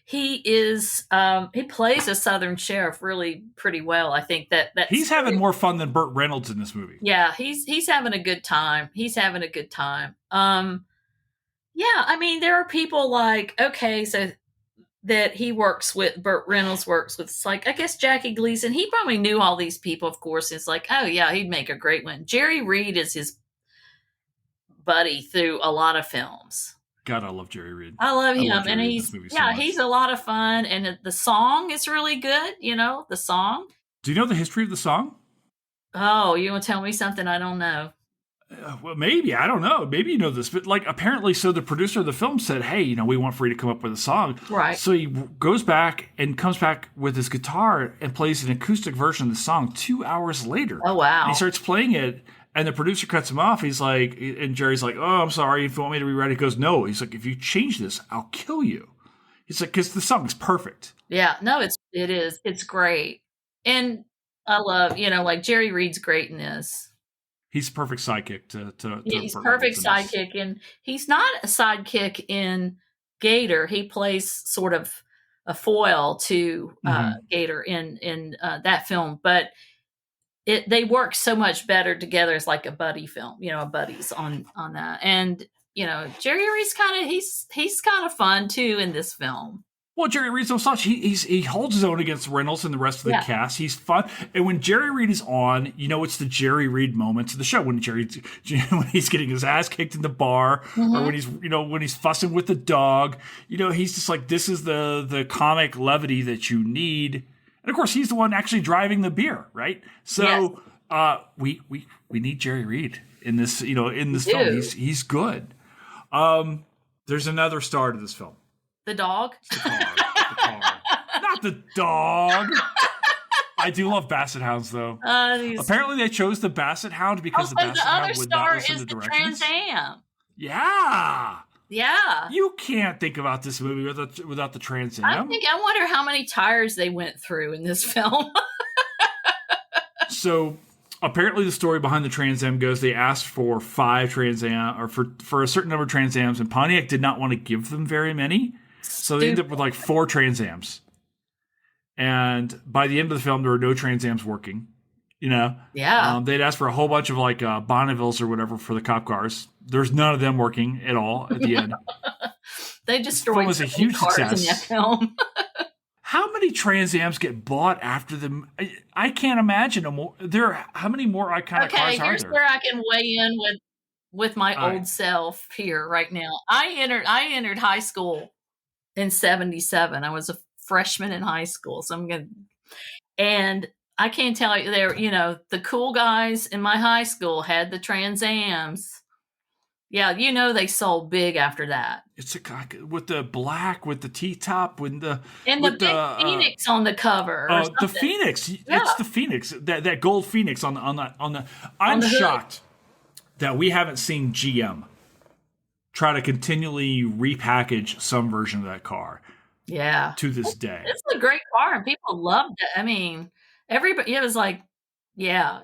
He plays a Southern sheriff really pretty well. I think that he's having more fun than Burt Reynolds in this movie. Yeah, he's having a good time. He's having a good time. Yeah, I mean, there are people like, okay, so that he works with, Burt Reynolds works with. It's like, I guess Jackie Gleason, he probably knew all these people, of course. It's like, oh yeah, he'd make a great one. Jerry Reed is his buddy through a lot of films. God, I love Jerry Reed. I love him, and he's a lot of fun, and the song is really good. The song. Do you know the history of the song? Oh, you want to tell me something I don't know? Well, maybe. I don't know. Maybe you know this, but like apparently, so the producer of the film said, "Hey, we want for you to come up with a song." Right. So he goes back and comes back with his guitar and plays an acoustic version of the song 2 hours later. Oh, wow. And he starts playing it, and the producer cuts him off. He's like, and Jerry's like, "Oh, I'm sorry. If you want me to rewrite it," he goes, "No." He's like, "If you change this, I'll kill you." He's like, because the song is perfect. Yeah. No, it is. It's great, and I love like Jerry Reed's great in this. He's a perfect sidekick to he's perfect sidekick, and he's not a sidekick in Gator. He plays sort of a foil to Gator in that film, but they work so much better together as like a buddy film, a buddies on that. And Jerry Reed's he's kind of fun too in this film. Well, Jerry Reed's no slouch. He holds his own against Reynolds and the rest of the cast. He's fun, and when Jerry Reed is on, it's the Jerry Reed moments of the show. When when he's getting his ass kicked in the bar, or when he's fussing with the dog, he's just like, this is the comic levity that you need. And of course, he's the one actually driving the beer, right? So we need Jerry Reed in this, in this film. He's good. There's another star to this film. The dog? The car. Not the dog. I do love Basset Hounds, though. Apparently, they chose the Basset Hound because the Basset Hound would not listen to directions. The Trans Am. Yeah. You can't think about this movie without the Trans Am. I wonder how many tires they went through in this film. So, apparently, the story behind the Trans Am goes they asked for 5 Trans Am, or for a certain number of Trans Ams, and Pontiac did not want to give them very many. So they ended up with like 4 Trans Ams. And by the end of the film, there were no Trans Ams working. Yeah. They'd asked for a whole bunch of like Bonnevilles or whatever for the cop cars. There's none of them working at all at the end. They destroyed was a huge success in that film. How many Trans Ams get bought after them? I can't imagine more. How many more iconic cars are there? Okay, here's where I can weigh in with my old self here right now. I entered high school in 1977. I was a freshman in high school, and I can't tell you, the cool guys in my high school had the Trans Ams. Yeah, they sold big after that. It's with the black, with the T-top, with the Phoenix on the cover. The Phoenix, it's the Phoenix, that gold Phoenix on the. I'm shocked that we haven't seen GM try to continually repackage some version of that car. Yeah, to this day, it's a great car, and people loved it. I mean, everybody. It was like Yeah,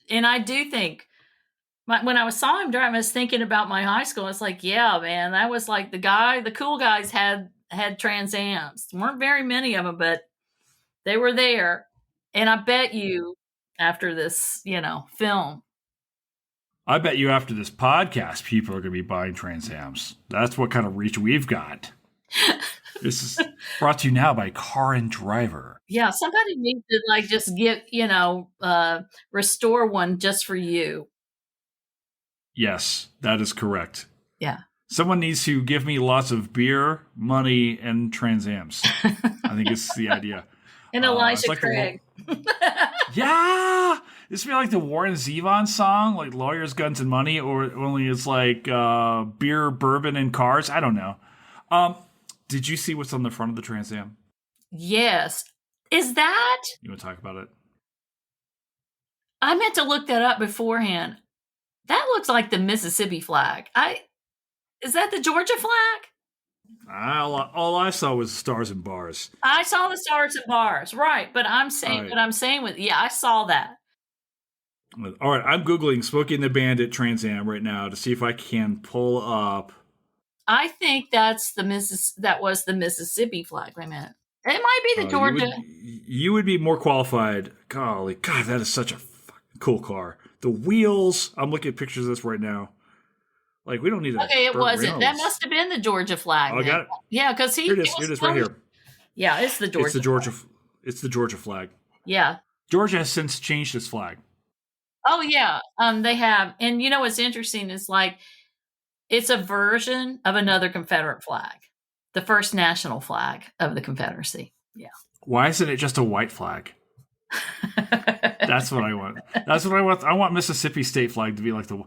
and I do think when I was saw him drive, I was thinking about my high school. It's like, yeah, man, that was like the cool guys had Trans Ams. Weren't very many of them, but they were there. And I bet you after this, film. I bet you after this podcast, people are going to be buying Trans Ams. That's what kind of reach we've got. This is brought to you now by Car and Driver. Yeah, somebody needs to like just get, restore one just for you. Yes, that is correct. Yeah. Someone needs to give me lots of beer, money, and Trans Ams. I think it's the idea. And Elijah like Craig. Yeah! This would be like the Warren Zevon song, like Lawyers, Guns, and Money, or only it's like beer, bourbon, and cars. I don't know. Did you see what's on the front of the Trans Am? Yes. Is that? You want to talk about it? I meant to look that up beforehand. That looks like the Mississippi flag. Is that the Georgia flag? All I saw was stars and bars. I saw the stars and bars, right? But I'm saying right. what I'm saying I saw that. All right, I'm googling Smokey and the Bandit Trans Am right now to see if I can pull up. I think that was the Mississippi flag. Wait a minute. It might be the Georgia. You would be more qualified. Golly, God, that is such a cool car. The wheels. I'm looking at pictures of this right now. Like, we don't need a Okay, it Burt wasn't. Reynolds. That must have been the Georgia flag. Oh, I got it. Yeah, because Here it is. Here it is right here. Yeah, it's the Georgia. It's the Georgia flag. Yeah. Georgia has since changed its flag. Oh yeah, they have. And you know what's interesting is like it's a version of another Confederate flag, the first national flag of the Confederacy. Yeah. Why isn't it just a white flag? That's what I want. That's what I want. I want Mississippi state flag to be like the.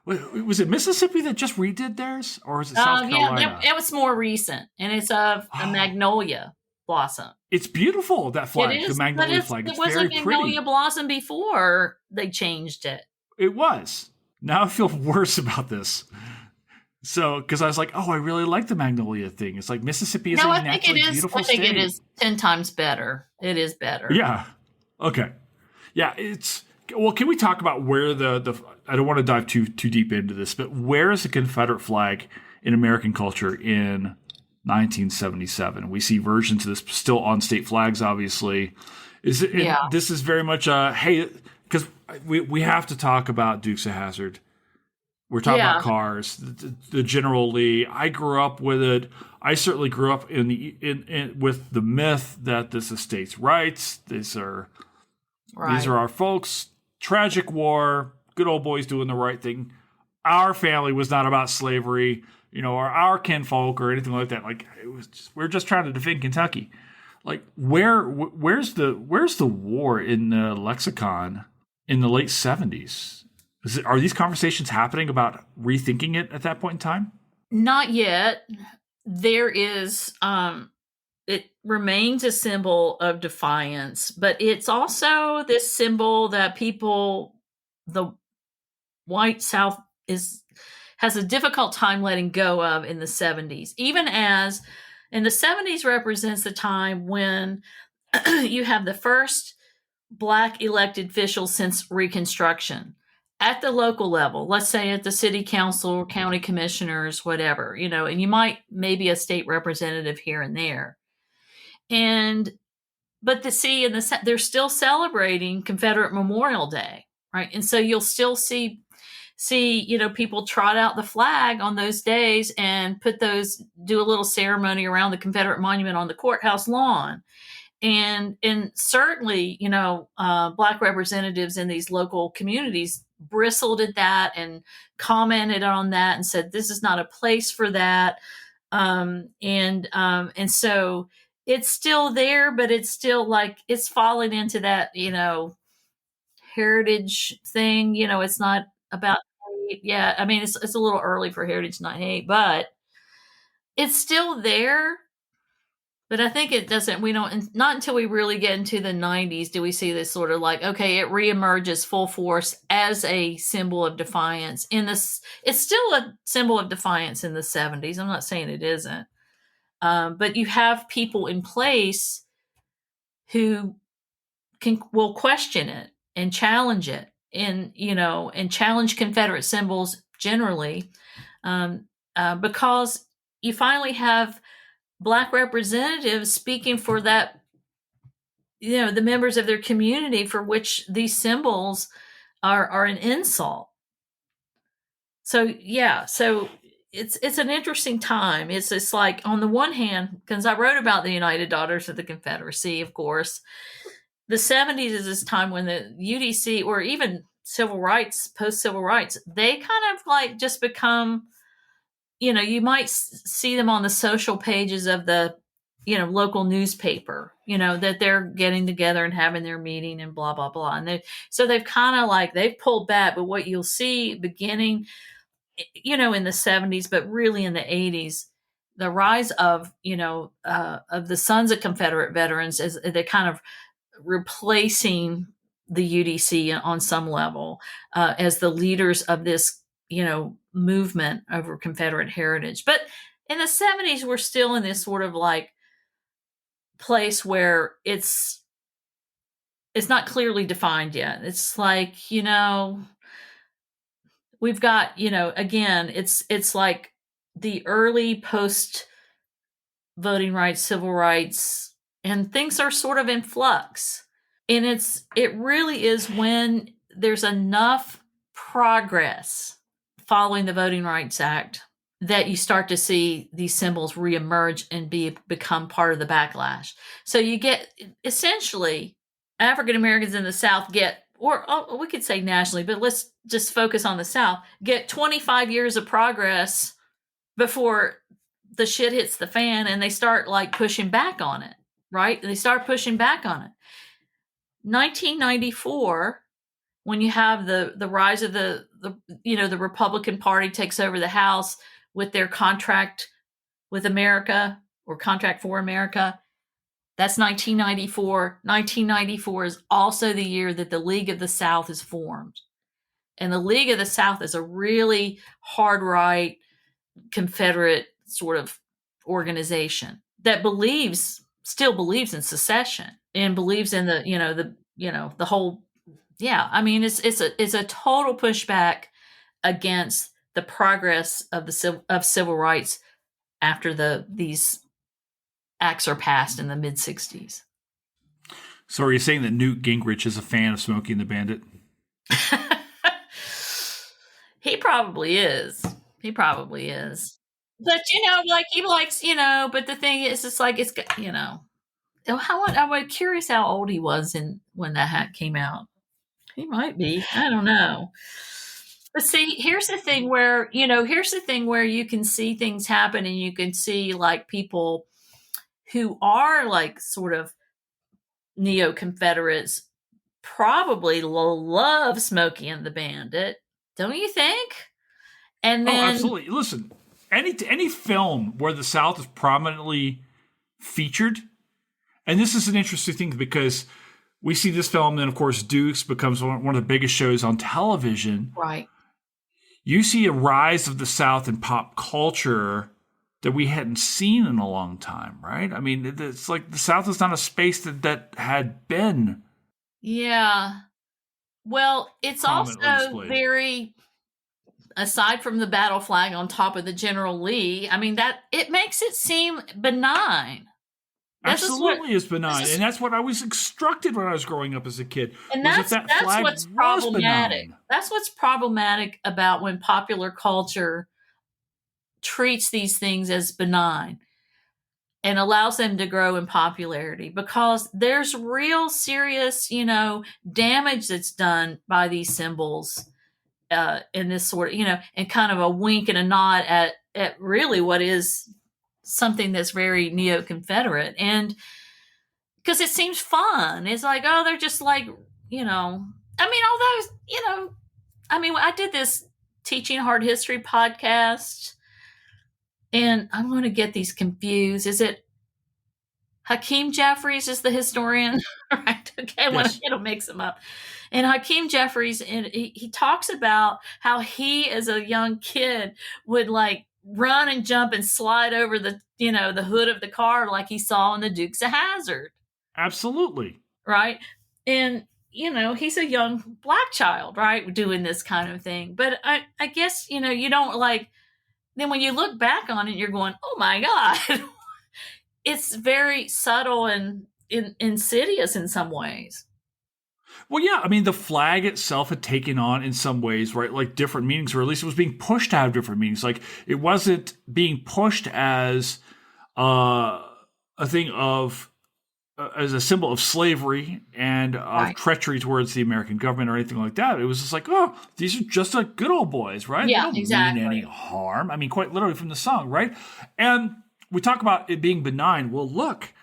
Was it Mississippi that just redid theirs, or is it South Carolina? Yeah, it was more recent, and it's of a magnolia blossom. It's beautiful, that flag, the magnolia flag. It's very pretty. It was a magnolia blossom before they changed it. It was. Now I feel worse about this. So, because I was like, oh, I really like the magnolia thing. It's like Mississippi is a naturally beautiful state. I think it is 10 times better. It is better. Yeah. Okay. Yeah, it's... Well, can we talk about where the I don't want to dive too deep into this, but where is the Confederate flag in American culture in 1977? We see versions of this still on state flags, obviously. This is very much hey, because we have to talk about Dukes of Hazzard. We're talking about cars. The General Lee. I grew up with it. I certainly grew up with the myth that this is states' rights. These are our folks. Tragic war. Good old boys doing the right thing. Our family was not about slavery, or our kinfolk or anything like that. Like we're just trying to defend Kentucky. Like where's the war in the lexicon in the late 70s? Are these conversations happening about rethinking it at that point in time? Not yet. There is, it remains a symbol of defiance, but it's also this symbol that the white South has a difficult time letting go of in the 70s, even as in the 70s represents the time when you have the first Black elected officials since Reconstruction. At the local level, let's say at the city council, county commissioners, whatever, and you might maybe a state representative here and there. But they're still celebrating Confederate Memorial Day, right? And so you'll still see, people trot out the flag on those days and do a little ceremony around the Confederate monument on the courthouse lawn. And certainly, Black representatives in these local communities bristled at that and commented on that and said, this is not a place for that. And so it's still there, but it's still like, it's fallen into that, heritage thing. It's not about hate. Yeah. I mean, it's a little early for heritage, not hate, but it's still there. But I think not until we really get into the 90s do we see this sort of like, okay, it reemerges full force as a symbol of defiance it's still a symbol of defiance in the 70s. I'm not saying it isn't. But you have people in place who will question it. and challenge it, and and challenge Confederate symbols generally, because you finally have Black representatives speaking for that, the members of their community for which these symbols are an insult. So yeah, so it's an interesting time. It's like, on the one hand, because I wrote about the United Daughters of the Confederacy, of course, the 70s is this time when the UDC, or even civil rights, post civil rights, they kind of like just become, you might see them on the social pages of the, local newspaper, that they're getting together and having their meeting and blah, blah, blah. And so they've kind of like, they've pulled back, but what you'll see beginning, in the 70s, but really in the 80s, the rise of, of the Sons of Confederate Veterans, as they're kind of replacing the UDC on some level, as the leaders of this, movement over Confederate heritage. But in the 70s, we're still in this sort of like place where it's not clearly defined yet. It's like, we've got, again, it's like the early post voting rights, civil rights, and things are sort of in flux. And it really is when there's enough progress following the Voting Rights Act that you start to see these symbols reemerge and become part of the backlash. So you get, essentially, African Americans in the South get, or we could say nationally, but let's just focus on the South, get 25 years of progress before the shit hits the fan and they start like pushing back on it, right? They start pushing back on it. 1994, when you have the rise of the Republican Party takes over the House with their contract with America, or contract for America, that's 1994. 1994 is also the year that the League of the South is formed. And the League of the South is a really hard right Confederate sort of organization that still believes in secession and believes in the whole. Yeah, I mean, it's a total pushback against the progress of civil rights after these acts are passed in the mid 60s. So are you saying that Newt Gingrich is a fan of Smokey and the Bandit? He probably is. He probably is. But like he likes, but the thing is, it's like it's I'm curious how old he was when that hat came out. He might be. I don't know. But see, here's the thing where you can see things happen, and you can see like people who are like sort of neo-Confederates probably love Smokey and the Bandit, don't you think? And then, absolutely. Listen, any film where the South is prominently featured, and this is an interesting thing because we see this film, then of course Dukes becomes one of the biggest shows on television. Right. You see a rise of the South in pop culture that we hadn't seen in a long time, right? I mean, it's like the South is not a space that had been. Yeah. Well, it's also very, aside from the battle flag on top of the General Lee, I mean, that it makes it seem benign. Absolutely is benign. And that's what I was instructed when I was growing up as a kid. And that's what's problematic. Benign. That's what's problematic about when popular culture treats these things as benign and allows them to grow in popularity, because there's real serious, damage that's done by these symbols in this sort of, and kind of a wink and a nod at really what is something that's very neo-Confederate. And because it seems fun. It's like, oh, they're just like, I mean, I did this Teaching Hard History podcast, and I'm going to get these confused. Is it Hakeem Jeffries is the historian? Right. Okay. Yes. It'll mix them up. And Hakeem Jeffries, and he talks about how he, as a young kid, would like run and jump and slide over the hood of the car like he saw in the Dukes of Hazzard. Absolutely. Right. And he's a young black child, right, doing this kind of thing. But I guess you don't like. Then when you look back on it, you're going, oh my god, it's very subtle and insidious in some ways. Well, yeah, I mean, the flag itself had taken on, in some ways, right, like different meanings, or at least it was being pushed to have different meanings. Like, it wasn't being pushed as a thing of, as a symbol of slavery and of Right. treachery towards the American government or anything like that. It was just like, oh, these are just like good old boys, right? They Yeah, don't exactly. mean any harm. I mean, quite literally from the song, right? And we talk about it being benign. Well, look,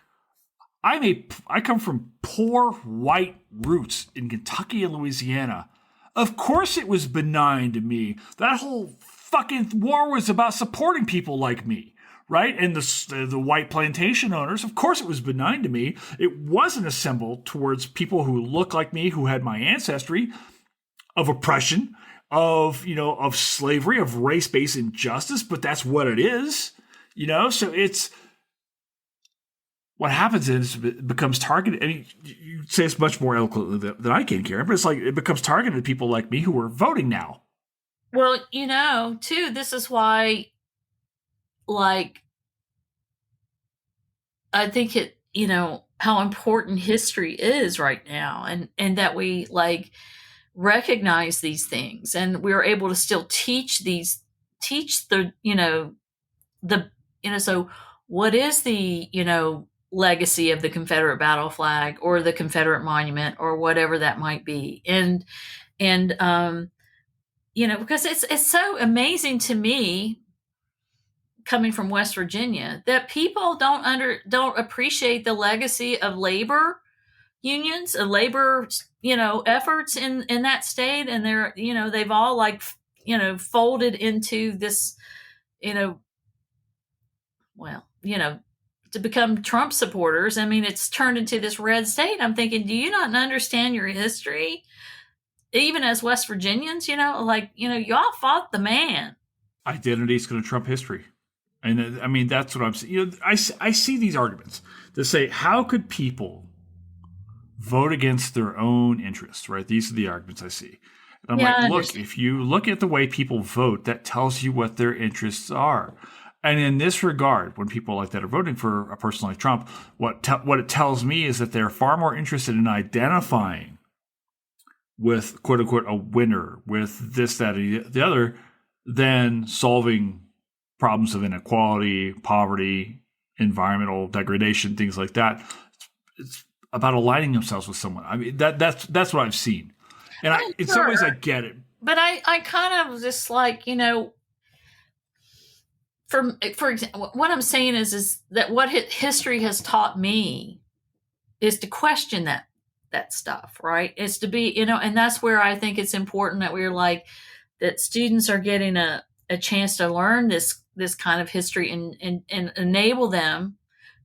I come from poor white roots in Kentucky and Louisiana. Of course it was benign to me. That whole fucking war was about supporting people like me, right? And the white plantation owners, of course it was benign to me. It wasn't a symbol towards people who look like me, who had my ancestry of oppression, of slavery, of race-based injustice, but that's what it is. So it's what happens is it becomes targeted. I mean, you say it's much more eloquently than I can, Karen, but it's like it becomes targeted to people like me who are voting now. Well, too, this is why, like, I think how important history is right now, and that we like recognize these things, and we're able to still teach the so what is the legacy of the Confederate battle flag or the Confederate monument or whatever that might be, and because it's so amazing to me, coming from West Virginia, that people don't appreciate the legacy of labor unions and labor efforts in that state, and they've all like folded into this well, to become Trump supporters. I mean, it's turned into this red state. I'm thinking, do you not understand your history? Even as West Virginians, y'all fought the man. Identity is going to trump history. And I mean, that's what I'm saying. I see these arguments that say, how could people vote against their own interests, right? These are the arguments I see. And I'm like, look, if you look at the way people vote, that tells you what their interests are. And in this regard, when people like that are voting for a person like Trump, what it tells me is that they're far more interested in identifying with, quote unquote, a winner, with this, that, or the other, than solving problems of inequality, poverty, environmental degradation, things like that. It's about aligning themselves with someone. I mean, that's what I've seen. And in some ways I get it. But I kind of just like, for example, what I'm saying is that what history has taught me is to question that stuff, right? Is to be, and that's where I think it's important that we're like, that students are getting a chance to learn this kind of history and enable them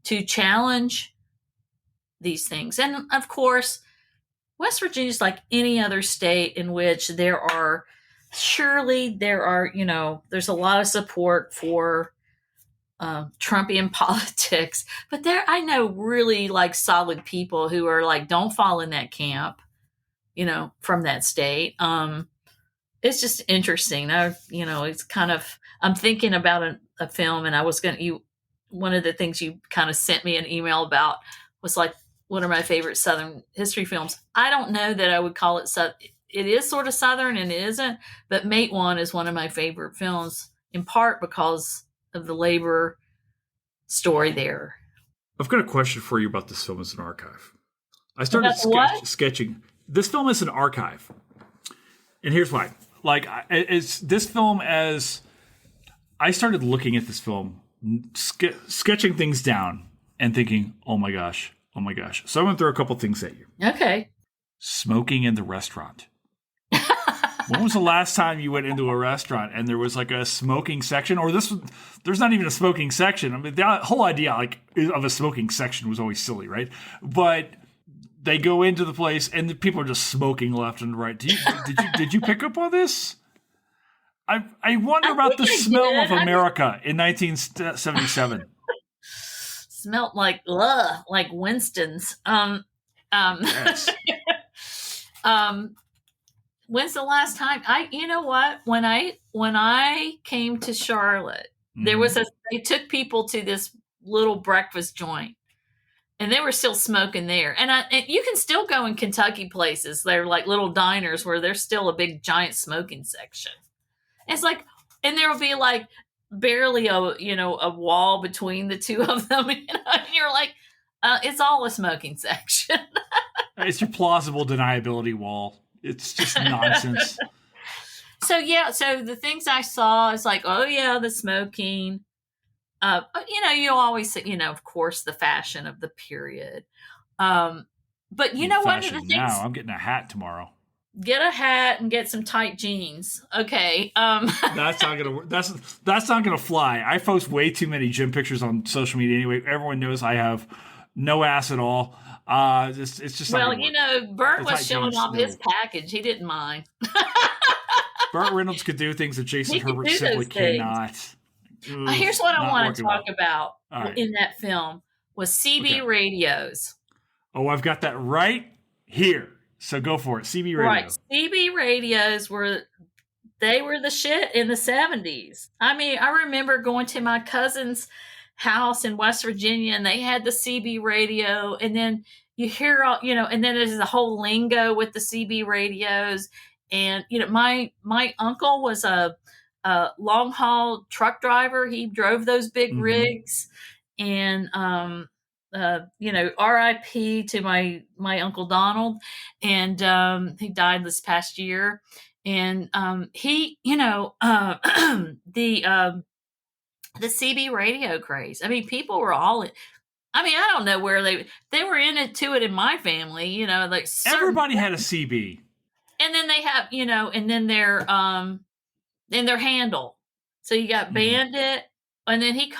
to challenge these things. And of course, West Virginia is like any other state in which there are, there's a lot of support for Trumpian politics, but I know really like solid people who are like, don't fall in that camp, from that state. It's just interesting. It's kind of, I'm thinking about a film, and I was one of the things you kind of sent me an email about was like one of my favorite Southern history films. I don't know that I would call it it is sort of Southern and it isn't, but Mate One is one of my favorite films, in part because of the labor story there. I've got a question for you about this film as an archive. I started sketching. This film is an archive. And here's why. Like, it's this film, as I started looking at this film, sketching things down and thinking, oh my gosh. So I'm going to throw a couple things at you. Okay. Smoking in the restaurant. When was the last time you went into a restaurant and there was like a smoking section? Or there's not even a smoking section. I mean, the whole idea of a smoking section was always silly, right? But they go into the place and the people are just smoking left and right. Did you pick up on this? I wonder about the smell of America in 1977. Smelled like Winston's. Yes. When's the last time you know what? When I came to Charlotte, there was they took people to this little breakfast joint, and they were still smoking there. And you can still go in Kentucky places. They're like little diners where there's still a big giant smoking section. And it's like, and there will be like barely a wall between the two of them. And you're like, it's all a smoking section. It's your plausible deniability wall. It's just nonsense. So the things I saw is like, oh yeah, the smoking. You always say, of course, the fashion of the period. But one of the things. Now I'm getting a hat tomorrow. Get a hat and get some tight jeans. Okay. That's not gonna. That's not gonna fly. I post way too many gym pictures on social media anyway. Everyone knows I have no ass at all. It's just. Well, Burt was showing off his package. He didn't mind. Burt Reynolds could do things that Jason Herbert simply cannot. Here's what I want to talk about in that film was CB radios. Oh, I've got that right here. So go for it. CB radio. Right. CB radios were the shit in the 70s. I mean, I remember going to my cousin's house in West Virginia, and they had the CB radio, and then you hear all, and then there's the whole lingo with the CB radios. And, my uncle was a long haul truck driver. He drove those big rigs, and, RIP to my Uncle Donald. And, he died this past year. And, he, the CB radio craze. I mean, people were all I don't know where they were into it in my family, like everybody had a CB. And then they have, and then their handle. So you got Bandit, and then he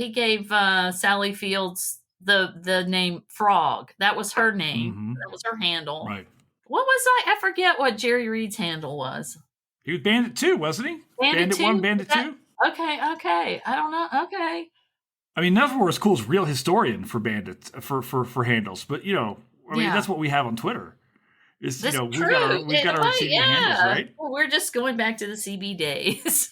gave Sally Fields the name Frog. That was her name. That was her handle. Right. What was I forget what Jerry Reed's handle was. He was Bandit 2, wasn't he? Bandit 1, Bandit 2? Okay. I don't know. Okay. I mean, nothing were as cool as Real Historian for Bandits, for handles. But, that's what we have on Twitter. Is, we've got our CB handles, right? Well, we're just going back to the CB days.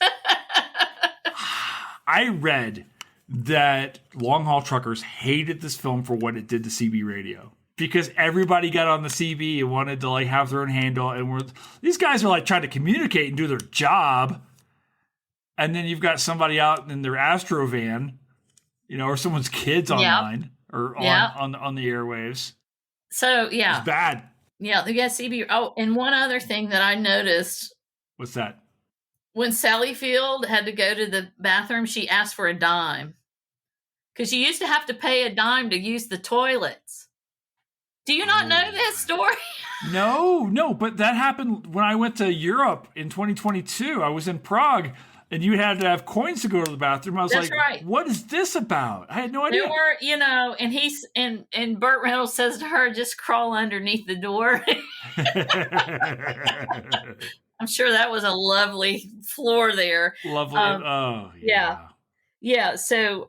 I read that long haul truckers hated this film for what it did to CB radio. Because everybody got on the CB and wanted to have their own handle, and these guys are trying to communicate and do their job. And then you've got somebody out in their Astro van, or someone's kids online or on the airwaves. So yeah, it's bad. Yeah, they got CB. Oh, and one other thing that I noticed. What's that? When Sally Field had to go to the bathroom, she asked for a dime because you used to have to pay a dime to use the toilets. Do you not know this story? No, but that happened when I went to Europe in 2022. I was in Prague. And you had to have coins to go to the bathroom. I was right. What is this about? I had no idea. There were, and he's and Burt Reynolds says to her, just crawl underneath the door. I'm sure that was a lovely floor there. Lovely. Oh, yeah. Yeah. So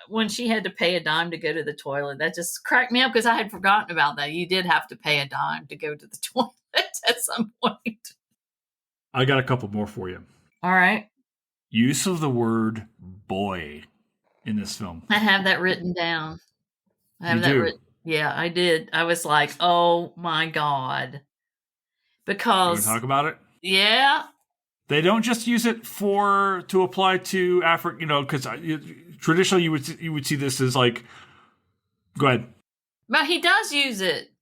when she had to pay a dime to go to the toilet, that just cracked me up because I had forgotten about that. You did have to pay a dime to go to the toilet at some point. I got a couple more for you. All right. Use of the word boy in this film. I have that written down. Yeah, I did. I was like, oh my God. Because. You want to talk about it? Yeah. They don't just use it to apply to Africa, because traditionally you would see this as go ahead. But he does use it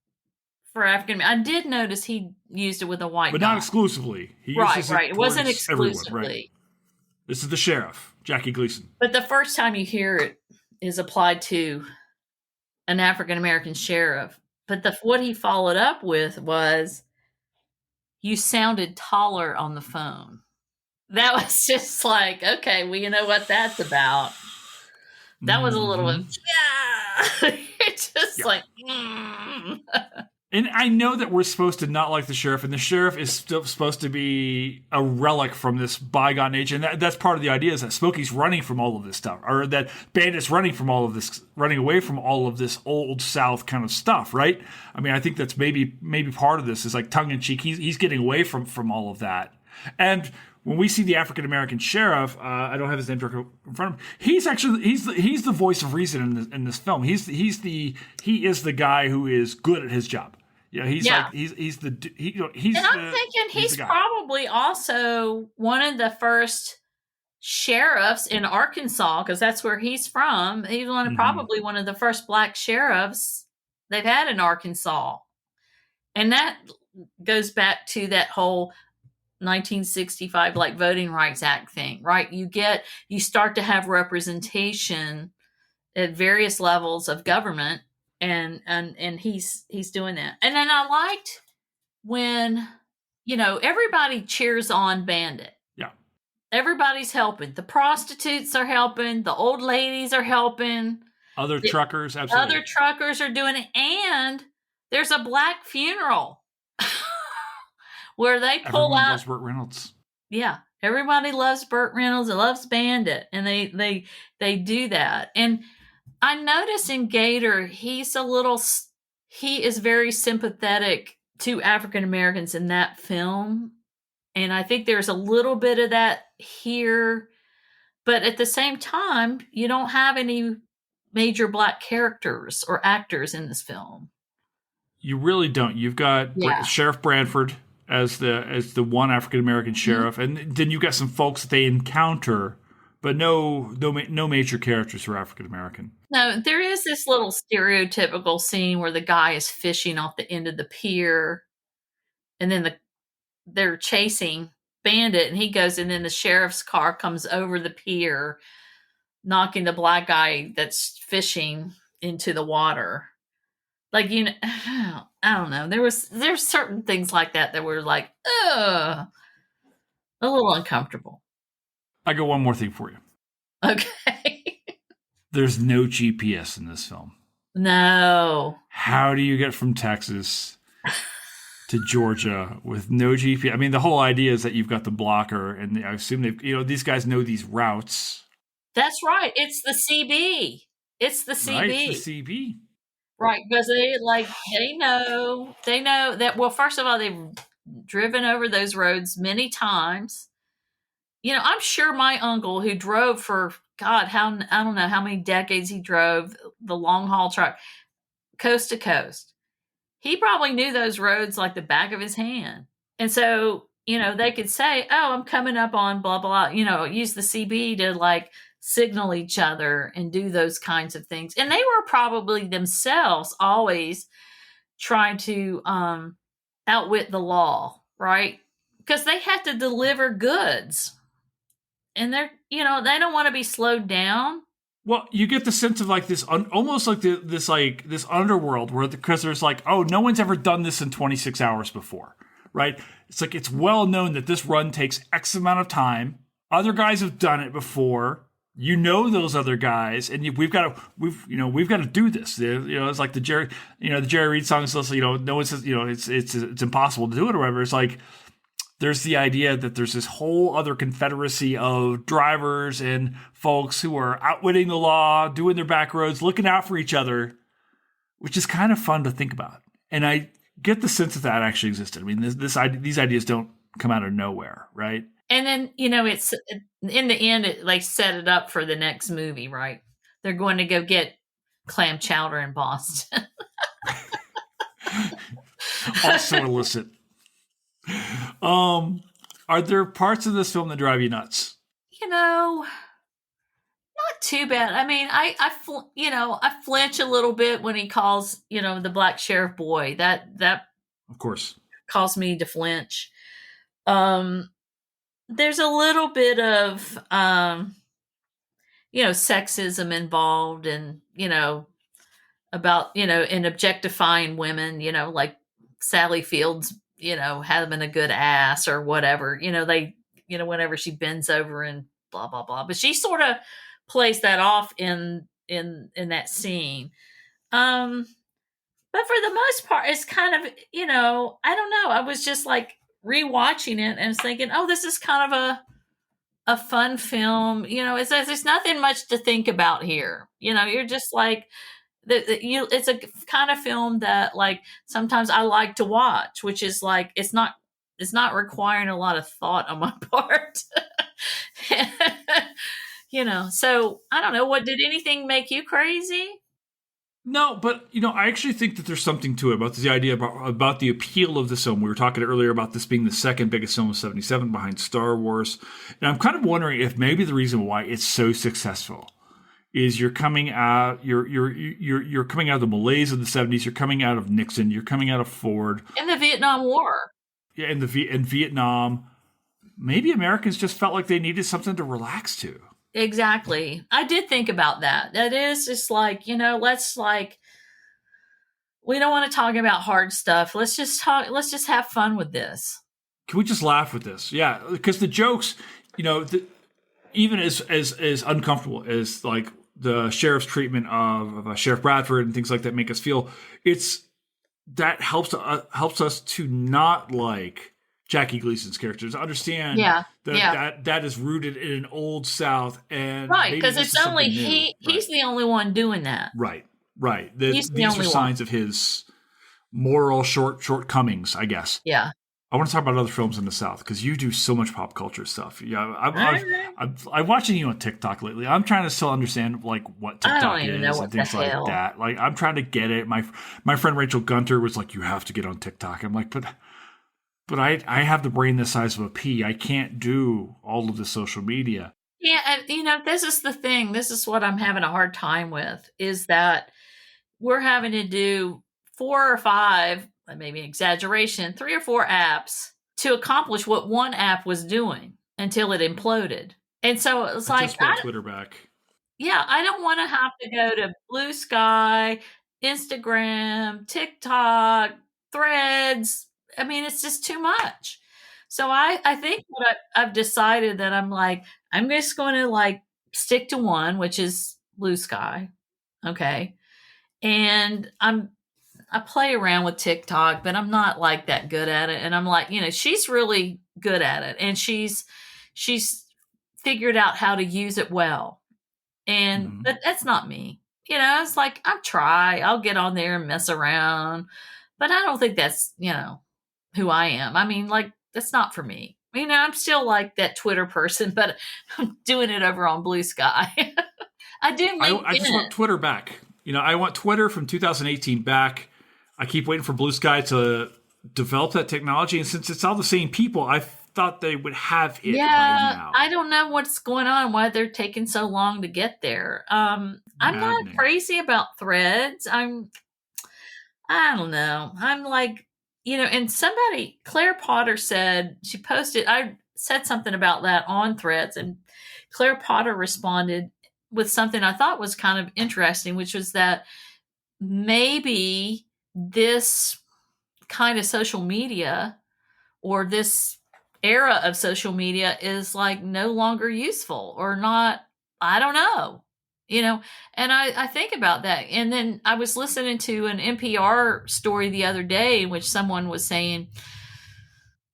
for African. I did notice he used it with a white guy. But not exclusively. He uses right. It wasn't exclusively. Everyone, right? This is the sheriff, Jackie Gleason. But the first time you hear it is applied to an African American sheriff. But what he followed up with was, you sounded taller on the phone. That was just like, okay, well, you know what that's about. That was a little bit, it's just like, And And I know that we're supposed to not like the sheriff, and the sheriff is still supposed to be a relic from this bygone age, and that's part of the idea is that Smokey's running from all of this stuff, or that Bandit's running from all of this, running away from all of this old South kind of stuff, right? I mean, I think that's maybe part of this is like tongue in cheek. He's getting away from all of that, and when we see the African American sheriff, I don't have his name in front of him. He's the voice of reason in this film. He is the guy who is good at his job. Yeah, he's I'm thinking he's probably also one of the first sheriffs in Arkansas, because that's where he's from. He's probably one of the first black sheriffs they've had in Arkansas, and that goes back to that whole 1965 like Voting Rights Act thing, right? You start to have representation at various levels of government, and he's doing that. And then I liked when everybody cheers on Bandit. Yeah, everybody's helping. The prostitutes are helping. The old ladies are helping. Other truckers, absolutely. Other truckers are doing it, and there's a black funeral. Where they pull Everyone out. loves Burt Reynolds. Yeah, everybody loves Burt Reynolds. And loves Bandit, and they do that. And I notice in Gator, he is very sympathetic to African Americans in that film, and I think there's a little bit of that here. But at the same time, you don't have any major black characters or actors in this film. You really don't. You've got Sheriff Branford as the one African American sheriff, and then you got some folks that they encounter, but no major characters who are African American. No, there is this little stereotypical scene where the guy is fishing off the end of the pier, and then they're chasing Bandit, and he goes, and then the sheriff's car comes over the pier, knocking the black guy that's fishing into the water. Like, I don't know. There's certain things like that were like, a little uncomfortable. I got one more thing for you. Okay. There's no GPS in this film. No. How do you get from Texas to Georgia with no GPS? I mean, the whole idea is that you've got the blocker, and I assume these guys know these routes. That's right. It's the CB. It's the CB. Right, it's the CB. Right, because they know that. Well, first of all, they've driven over those roads many times. I'm sure my uncle, who drove for I don't know how many decades he drove the long haul truck, coast to coast. He probably knew those roads like the back of his hand, and so they could say, "Oh, I'm coming up on blah blah." Use the CB to signal each other and do those kinds of things. And they were probably themselves always trying to outwit the law, right? Because they have to deliver goods. And they don't want to be slowed down. Well, you get the sense of this almost like this underworld where because there's no one's ever done this in 26 hours before, right? It's it's well known that this run takes X amount of time. Other guys have done it before. Those other guys, and we've got to do this. It's like the Jerry Reed song says, no one says, it's impossible to do it or whatever. It's there's the idea that there's this whole other confederacy of drivers and folks who are outwitting the law, doing their back roads, looking out for each other, which is kind of fun to think about. And I get the sense that actually existed. I mean, these ideas don't come out of nowhere, right? And then, it's in the end, it set it up for the next movie, right? They're going to go get clam chowder in Boston. Also illicit. Are there parts of this film that drive you nuts? Not too bad. I mean, I flinch a little bit when he calls, the black sheriff boy. That of course caused me to flinch. There's a little bit of, sexism involved and, about, and objectifying women, like Sally Fields, having a good ass or whatever, whenever she bends over and blah, blah, blah. But she sort of plays that off in that scene. But for the most part, it's kind of, I don't know. I was just like rewatching it and thinking, oh, this is kind of a fun film. There's nothing much to think about here. You're just like, it's a kind of film that like sometimes I like to watch, which is like it's not requiring a lot of thought on my part. So I don't know, what did anything make you crazy? No, but I actually think that there's something to it about the idea about the appeal of the film. We were talking earlier about this being the second biggest film of '77 behind Star Wars, and I'm kind of wondering if maybe the reason why it's so successful is you're coming out you're coming out of the malaise of the '70s. You're coming out of Nixon. You're coming out of Ford. In the Vietnam War. Yeah, in Vietnam. Maybe Americans just felt like they needed something to relax to. Exactly. I did think about that. That is just like, let's like, we don't want to talk about hard stuff. Let's just have fun with this. Can we just laugh with this? Yeah, because the jokes, even as uncomfortable as like the sheriff's treatment of Sheriff Bradford and things like that make us feel, that helps us to not like Jackie Gleason's character, to understand that is rooted in an old South, and right, because it's only he's the only one doing that. Right. These are signs of his moral shortcomings, I guess. Yeah. I want to talk about other films in the South because you do so much pop culture stuff. Yeah, I'm watching you on TikTok lately. I'm trying to still understand like what TikTok is and things like that. Like I'm trying to get it. My friend Rachel Gunter was like, "You have to get on TikTok." I'm like, but I have the brain the size of a pea. I can't do all of the social media. Yeah, and this is the thing. This is what I'm having a hard time with, is that we're having to do 4 or 5, maybe an exaggeration, 3 or 4 apps to accomplish what one app was doing until it imploded. And so it's like, just want Twitter back. Yeah, I don't want to have to go to Blue Sky, Instagram, TikTok, Threads. I mean, it's just too much. So I think what I've decided that I'm just going to like stick to one, which is Blue Sky. Okay. And I play around with TikTok, but I'm not like that good at it. And I'm like, she's really good at it, and she's figured out how to use it well. And but that's not me. It's like I'll get on there and mess around, but I don't think that's, who I am. I mean, like, that's not for me. I'm still like that Twitter person, but I'm doing it over on Blue Sky. I just want Twitter back. I want Twitter from 2018 back. I keep waiting for Blue Sky to develop that technology, and since it's all the same people, I thought they would have it by now. I don't know what's going on, why they're taking so long to get there. I'm not crazy about Threads. I don't know. I'm like, and Claire Potter she posted, I said something about that on Threads, and Claire Potter responded with something I thought was kind of interesting, which was that maybe this kind of social media, or this era of social media, is like no longer useful or not. I don't know. And I think about that. And then I was listening to an NPR story the other day in which someone was saying,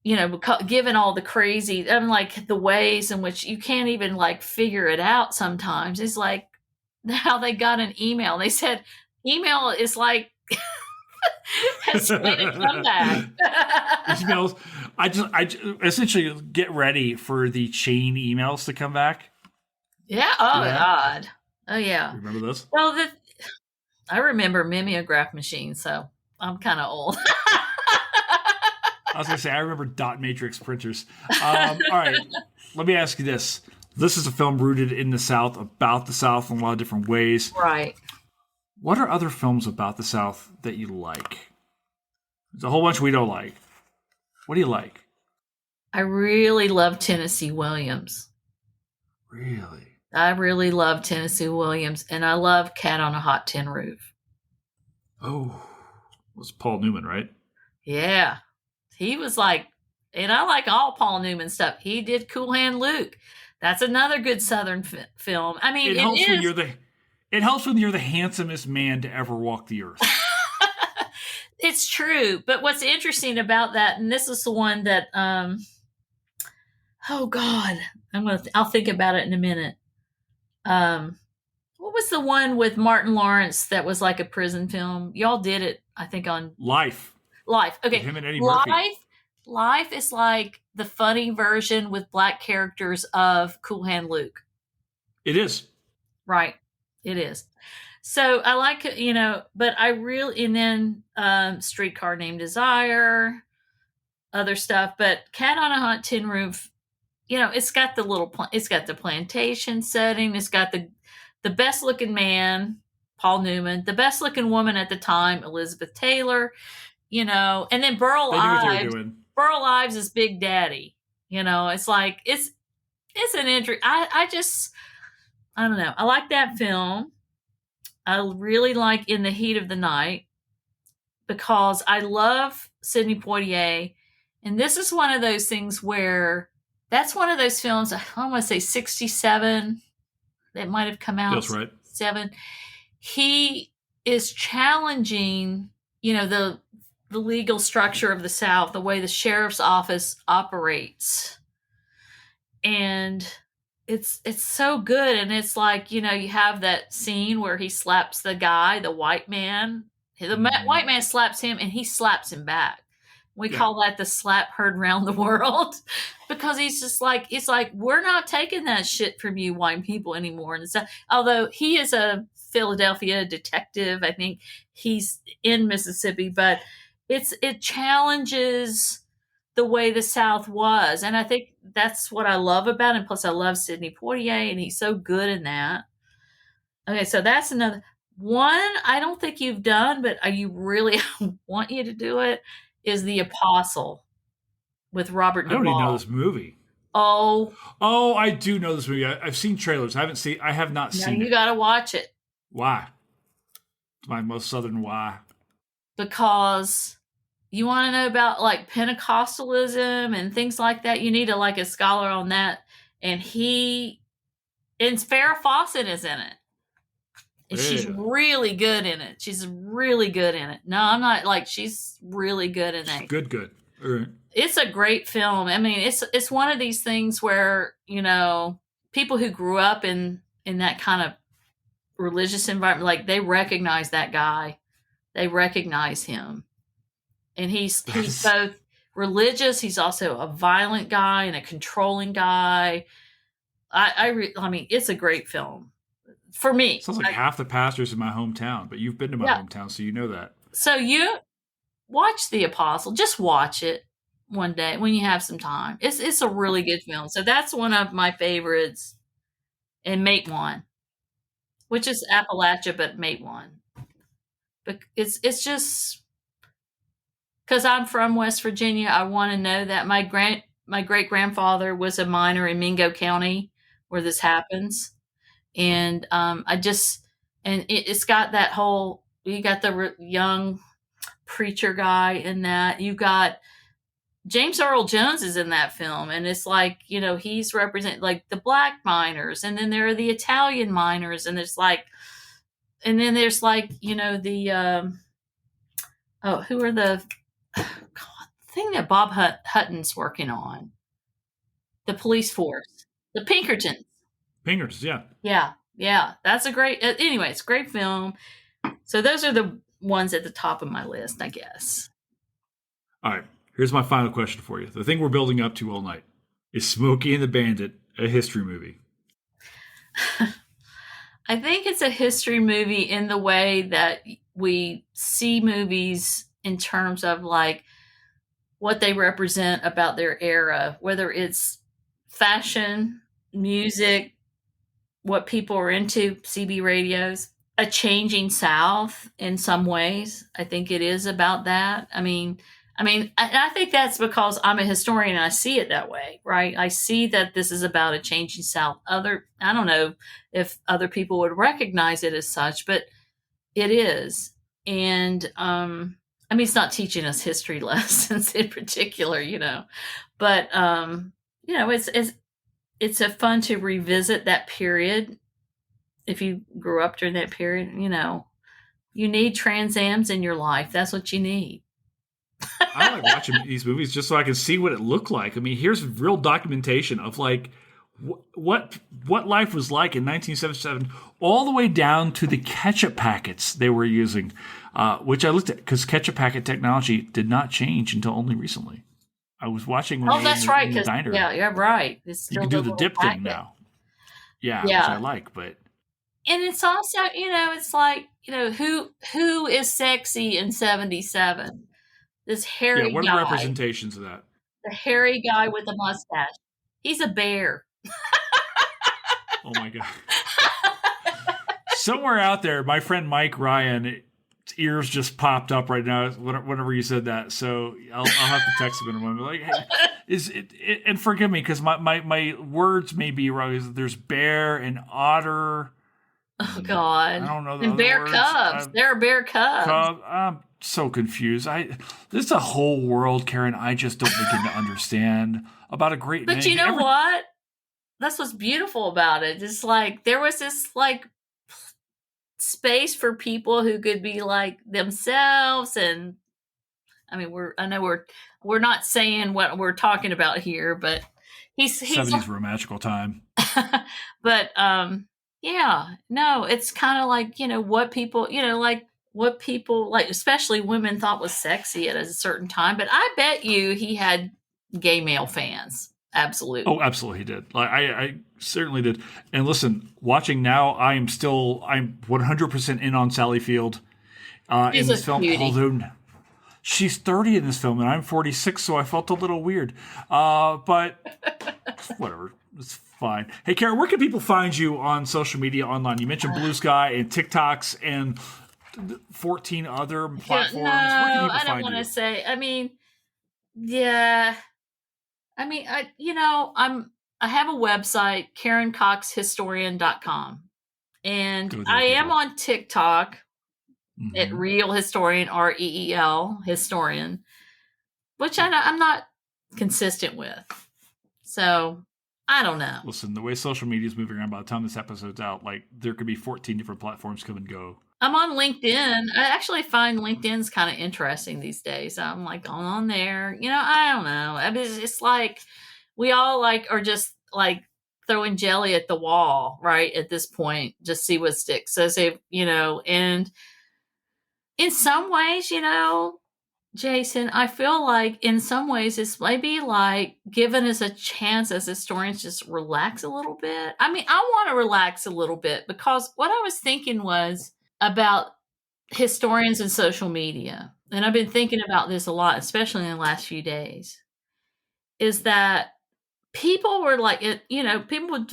given all the crazy, like the ways in which you can't even like figure it out sometimes, it's like how they got an email. They said email is like has made a comeback. Emails. I just essentially get ready for the chain emails to come back. Yeah. Oh God. Oh yeah. Remember those? Well, I remember mimeograph machines, so I'm kind of old. I was going to say, I remember dot matrix printers. All right, let me ask you this. This is a film rooted in the South, about the South in a lot of different ways. Right. What are other films about the South that you like? There's a whole bunch we don't like. What do you like? I really love Tennessee Williams. Really? I really love Tennessee Williams, and I love Cat on a Hot Tin Roof. Oh, it was Paul Newman, right? Yeah. He was like, and I like all Paul Newman stuff. He did Cool Hand Luke. That's another good Southern film. I mean, it helps when you're the handsomest man to ever walk the earth. It's true. But what's interesting about that, and this is the one that, oh God, I'll think about it in a minute. What was the one with Martin Lawrence that was like a prison film? Y'all did it, I think, on Life. Life. With Okay. him and Eddie Murphy. Life is like the funny version with black characters of Cool Hand Luke. It is. Right. It is. So I like, but I really, and then Streetcar Named Desire, other stuff, but Cat on a Hot Tin Roof, it's got it's got the plantation setting. It's got the best looking man, Paul Newman, the best looking woman at the time, Elizabeth Taylor, and then Burl They knew what they were Ives. doing. Burl Ives is Big Daddy. It's like, it's an interest. I don't know. I like that film. I really like In the Heat of the Night because I love Sidney Poitier. And this is one of those things where that's one of those films, I want to say 67, that might have come out. That's right. 7. He is challenging, the legal structure of the South, the way the sheriff's office operates. And it's so good. And it's like, you have that scene where he slaps the guy, the white man. The white man slaps him and he slaps him back. We call that the slap heard round the world because he's just like, it's like, we're not taking that shit from you white people anymore. And stuff. Although he is a Philadelphia detective, I think he's in Mississippi, but it challenges the way the South was. And I think that's what I love about him. Plus I love Sidney Poitier and he's so good in that. Okay. So that's another one I don't think you've done, but you really want you to do it, is The Apostle with Robert Duvall. I don't even know this movie. Oh, I do know this movie. I've seen trailers. I have not seen it. You got to watch it. Why? It's my most southern why. Because you want to know about like Pentecostalism and things like that. You need a scholar on that. And Farrah Fawcett is in it. And she's really good in it. She's really good in it. No, I'm not she's really good in it. Good. All right. It's a great film. I mean, it's one of these things where, people who grew up in that kind of religious environment, they recognize that guy. They recognize him. And he's both religious. He's also a violent guy and a controlling guy. I mean, it's a great film. For me. Sounds like half the pastors in my hometown, but you've been to my hometown, so you know that. So you watch The Apostle. Just watch it one day when you have some time. It's a really good film. So that's one of my favorites. And Mate One, which is Appalachia, but Mate One. But it's just because I'm from West Virginia. I want to know that my great grandfather was a miner in Mingo County where this happens. And it's got that whole, you got the young preacher guy in that. You got James Earl Jones is in that film. And it's like, he's represent the black miners. And then there are the Italian miners. And there's the, who are the thing that Bob Hutton's working on? The police force, the Pinkertons. Pinkertons, yeah. Yeah. That's a great, anyway, it's a great film. So those are the ones at the top of my list, I guess. All right. Here's my final question for you. The thing we're building up to all night. Is Smokey and the Bandit a history movie? I think it's a history movie in the way that we see movies in terms of what they represent about their era, whether it's fashion, music, what people are into, CB radios, a changing South in some ways. I think it is about that. I mean, I think that's because I'm a historian and I see it that way, right? I see that this is about a changing South. I don't know if other people would recognize it as such, but it is. And, it's not teaching us history lessons in particular, but, it's a fun to revisit that period. If you grew up during that period, You need Trans Ams in your life. That's what you need. I like watching these movies just so I can see what it looked like. I mean, here's real documentation of like what life was like in 1977, all the way down to the ketchup packets they were using, which I looked at because ketchup packet technology did not change until only recently. I was watching when Oh, they were that's right. in the Because diner. yeah, you're right. It's You still can the do the little dip thing packet. now. Yeah, which I Yeah, like, but and it's also, it's like, who is sexy in '77? This yeah, hairy what are the guy, representations of that? the hairy guy with the mustache. He's a bear. Oh my god. Somewhere out there, my friend Mike Ryan, ears just popped up right now whenever you said that. So I'll have to text him in a moment. Like, hey, is it and forgive me because my words may be wrong. Is there's bear and otter? Oh I God. don't know the And other bear words. cubs. There are bear cubs. I'm so confused. This is a whole world, Karen. I just don't begin to understand about a great But man. you know what? That's what's beautiful about it. It's like there was this like space for people who could be like themselves. And I mean, I know we're not saying what we're talking about here, but he's 70s were a magical time. but yeah, no, it's kind of like, what people, like what people like, especially women, thought was sexy at a certain time. But I bet you he had gay male fans. Absolutely. Oh, absolutely, he did. Like I certainly did. And listen, watching now, I'm 100% in on Sally Field in this film. Cutie. Although she's 30 in this film, and I'm 46, so I felt a little weird. But whatever, it's fine. Hey, Karen, where can people find you on social media online? You mentioned Blue Sky and TikToks and 14 other platforms. No, Where can people I don't find want you? to say. I mean, yeah. I mean, I have a website, KarenCoxHistorian.com. And Go there, I am people. on TikTok at Mm-hmm. Real Historian, REEL Historian, which I'm not consistent with. So I don't know. Listen, the way social media is moving around, by the time this episode's out, like there could be 14 different platforms come and go. I'm on LinkedIn. I actually find LinkedIn's kind of interesting these days. I'm like going on there. I don't know. I mean, it's like we all like are just like throwing jelly at the wall, right? At this point, just see what sticks. So say, and in some ways, Jason, I feel like in some ways it's maybe like giving us a chance as historians just relax a little bit. I mean, I want to relax a little bit because what I was thinking was about historians and social media, and I've been thinking about this a lot, especially in the last few days, is that people were like, people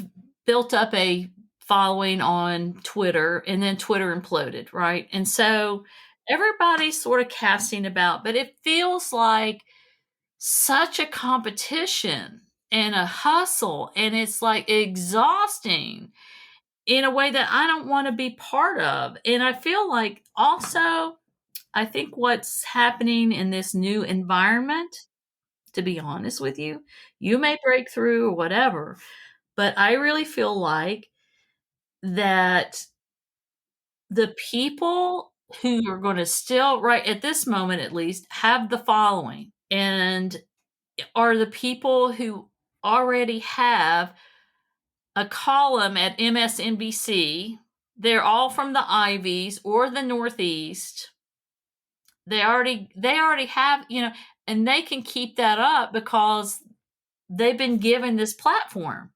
built up a following on Twitter, and then Twitter imploded, right? And so everybody's sort of casting about, but it feels like such a competition and a hustle, and it's like exhausting in a way that I don't want to be part of. And I feel like also, I think what's happening in this new environment, to be honest with you, you may break through or whatever, but I really feel like that the people who are going to still, right at this moment at least, have the following and are the people who already have a column at MSNBC. They're all from the Ivies or the Northeast. They already have, and they can keep that up because they've been given this platform.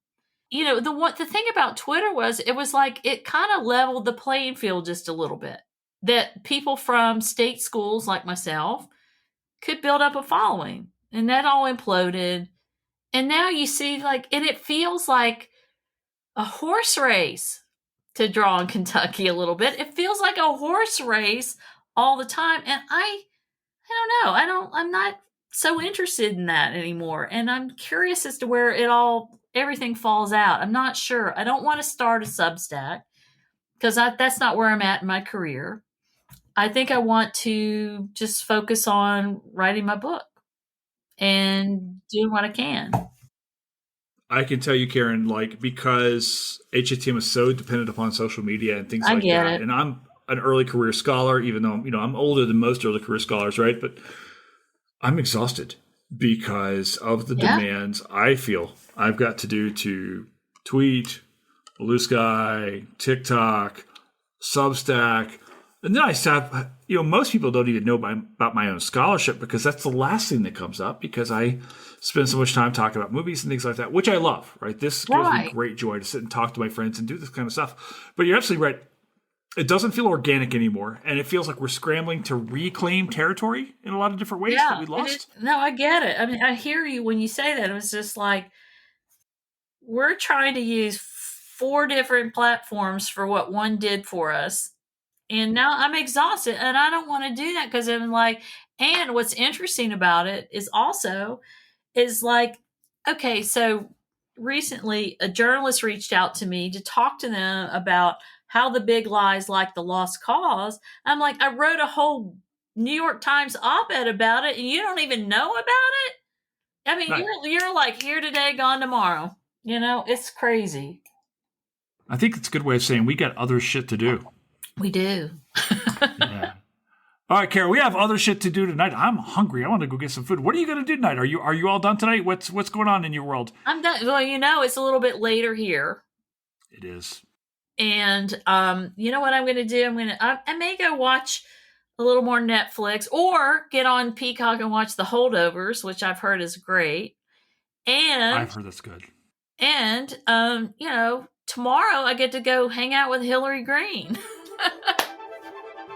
The thing about Twitter was it was like it kind of leveled the playing field just a little bit. That people from state schools like myself could build up a following, and that all imploded. And now you see, like, and it feels like a horse race, to draw on Kentucky a little bit. It feels like a horse race all the time, and I don't know. I'm not so interested in that anymore. And I'm curious as to where everything falls out. I'm not sure. I don't want to start a Substack because that's not where I'm at in my career. I think I want to just focus on writing my book and doing what I can. I can tell you, Karen, like because HATM is so dependent upon social media and things I like get that, it. and an early career scholar, even though, I'm older than most early career scholars, right? But I'm exhausted because of the demands I feel I've got to do to tweet, Blue Sky, TikTok, Substack. And then I stop, most people don't even know about my own scholarship because that's the last thing that comes up because I spend so much time talking about movies and things like that, which I love, right? This gives me great joy to sit and talk to my friends and do this kind of stuff. But you're absolutely right. It doesn't feel organic anymore. And it feels like we're scrambling to reclaim territory in a lot of different ways that we lost. No, I get it. I mean, I hear you when you say that. It was just like, we're trying to use 4 different platforms for what one did for us. And now I'm exhausted and I don't want to do that because I'm like, and what's interesting about it is like, okay, so recently a journalist reached out to me to talk to them about how the big lies like the lost cause. I'm like, I wrote a whole New York Times op-ed about it and you don't even know about it? I mean, you're like here today, gone tomorrow. It's crazy. I think it's a good way of saying we got other shit to do. We do. Yeah. All right, Kara, we have other shit to do tonight. I'm hungry. I want to go get some food. What are you going to do tonight? Are you all done tonight? What's going on in your world? I'm done. Well, it's a little bit later here. It is. And you know what I'm going to do? I may go watch a little more Netflix or get on Peacock and watch The Holdovers, which I've heard is great. And I've heard that's good. And tomorrow I get to go hang out with Hillary Green.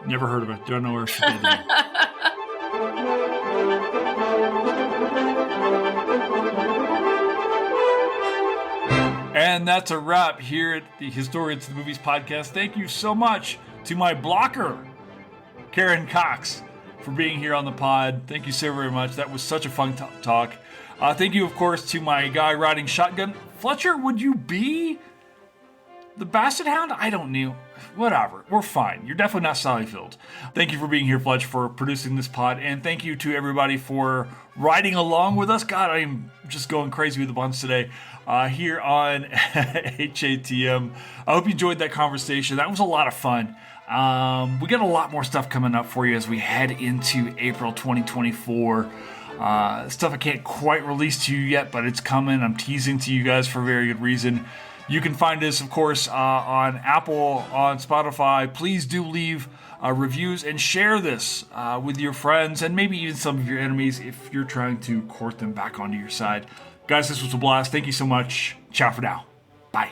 Never heard of it. Don't know where she's going. And that's a wrap here at the Historians of the Movies podcast. Thank you so much to my blocker, Karen Cox, for being here on the pod. Thank you so very much. That was such a fun talk. Thank you, of course, to my guy riding shotgun. Fletcher, would you be the Basset Hound? I don't know. Whatever. We're fine. You're definitely not Sallyfield. Thank you for being here, Fletch, for producing this pod. And thank you to everybody for riding along with us. God, I am just going crazy with the buns today here on HATM. I hope you enjoyed that conversation. That was a lot of fun. We got a lot more stuff coming up for you as we head into April 2024. Stuff I can't quite release to you yet, but it's coming. I'm teasing to you guys for a very good reason. You can find us, of course, on Apple, on Spotify. Please do leave reviews and share this with your friends and maybe even some of your enemies if you're trying to court them back onto your side. Guys, this was a blast. Thank you so much. Ciao for now. Bye.